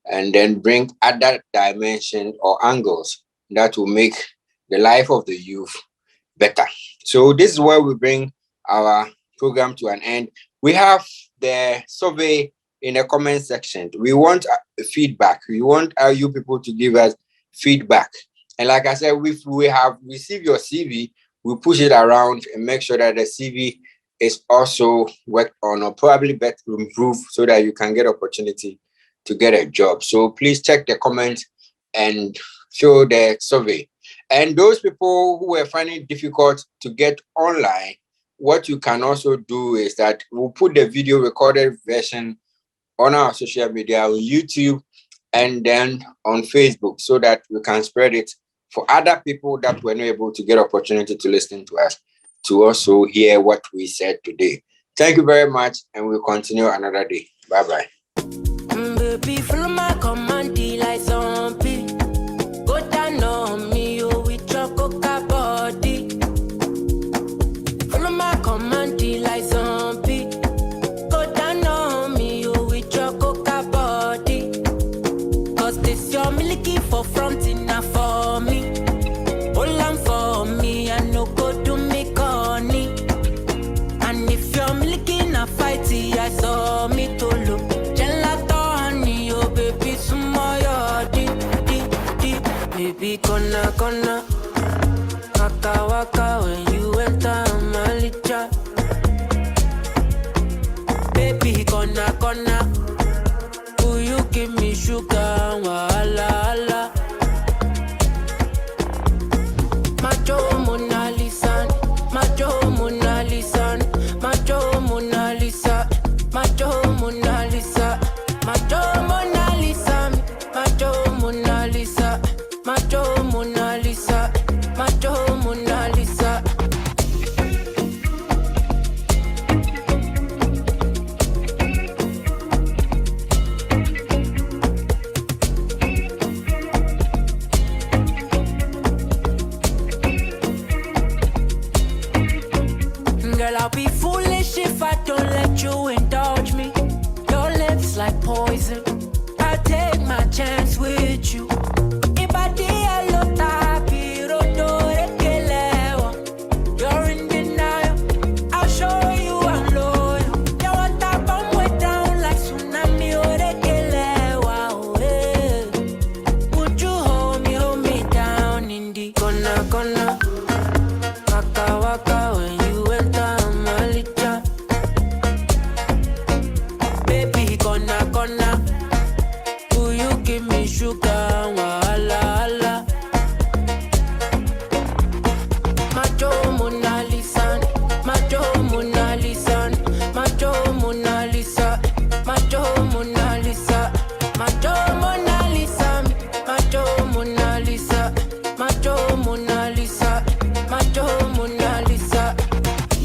and then bring other dimensions or angles that will make the life of the youth better. So this is where we bring our program to an end. We have the survey in the comment section. We want feedback. We want you people to give us feedback. And like I said, if we have received your CV, we push it around and make sure that the CV is also worked on or probably better improved so that you can get opportunity to get a job. So please check the comments and show the survey. And those people who are finding it difficult to get online, what you can also do is that we'll put the video recorded version on our social media, on YouTube, and then on Facebook so that we can spread it for other people that were not able to get opportunity to listen to us, to also hear what we said today. Thank you very much, and we'll continue another day. Bye-bye. Baby, gonna, waka when you enter my licha. Baby, gonna, will you give me sugar, wala. Macho Mona Lisa, Macho Mona Lisa, Macho Mona Lisa, Macho Mona Lisa, Macho Mona Lisa, Macho Mona Lisa. Macho Mona Lisa, Macho Mona Lisa. Girl, I'll be foolish if I don't let you indulge me. Your lips like poison. I'll take my chance with you. You're in denial. I'll show you I'm loyal.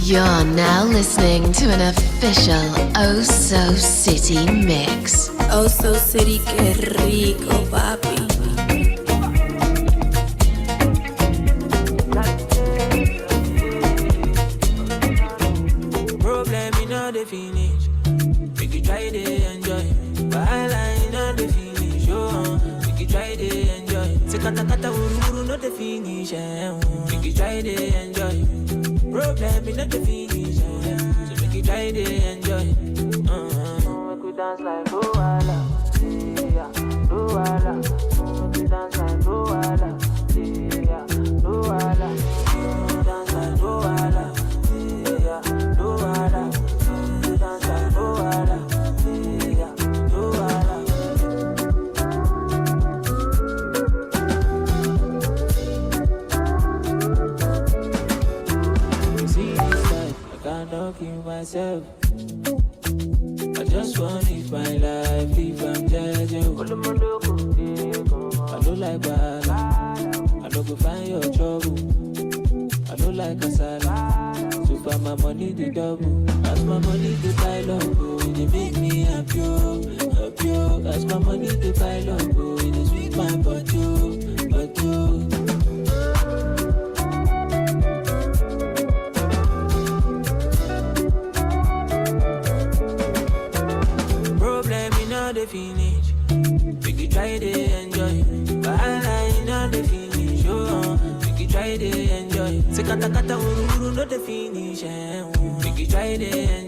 You're now listening to an official Oh So City mix. Oh So City, que rico, papi. Problem in all the finish. We could try to enjoy. Byline on the finish. Oh, we could try to enjoy. Sekata kata uru no the finish. We could try to enjoy. Problem in the finish. So we could try to enjoy. We could dance like Luala. Yeah, Luala. We could dance like Luala. Yeah, Luala. We could dance like Luala. Yeah, Luala. We could dance like Luala. Yeah, Luala. You see this life, I cannot kill myself. I just want to live my life if I'm judging. I don't like bad. I don't go find your trouble. I don't like kasala. So far my money the double. As my money the pile up, oh, it make me happy, happy. As my money the pile up, oh, it sweet my butt, but you. Problem in all the finish. We could try to enjoy. Byline on the finish. Oh, we could try to enjoy. Sekata kata uru no the finish. We could try to enjoy.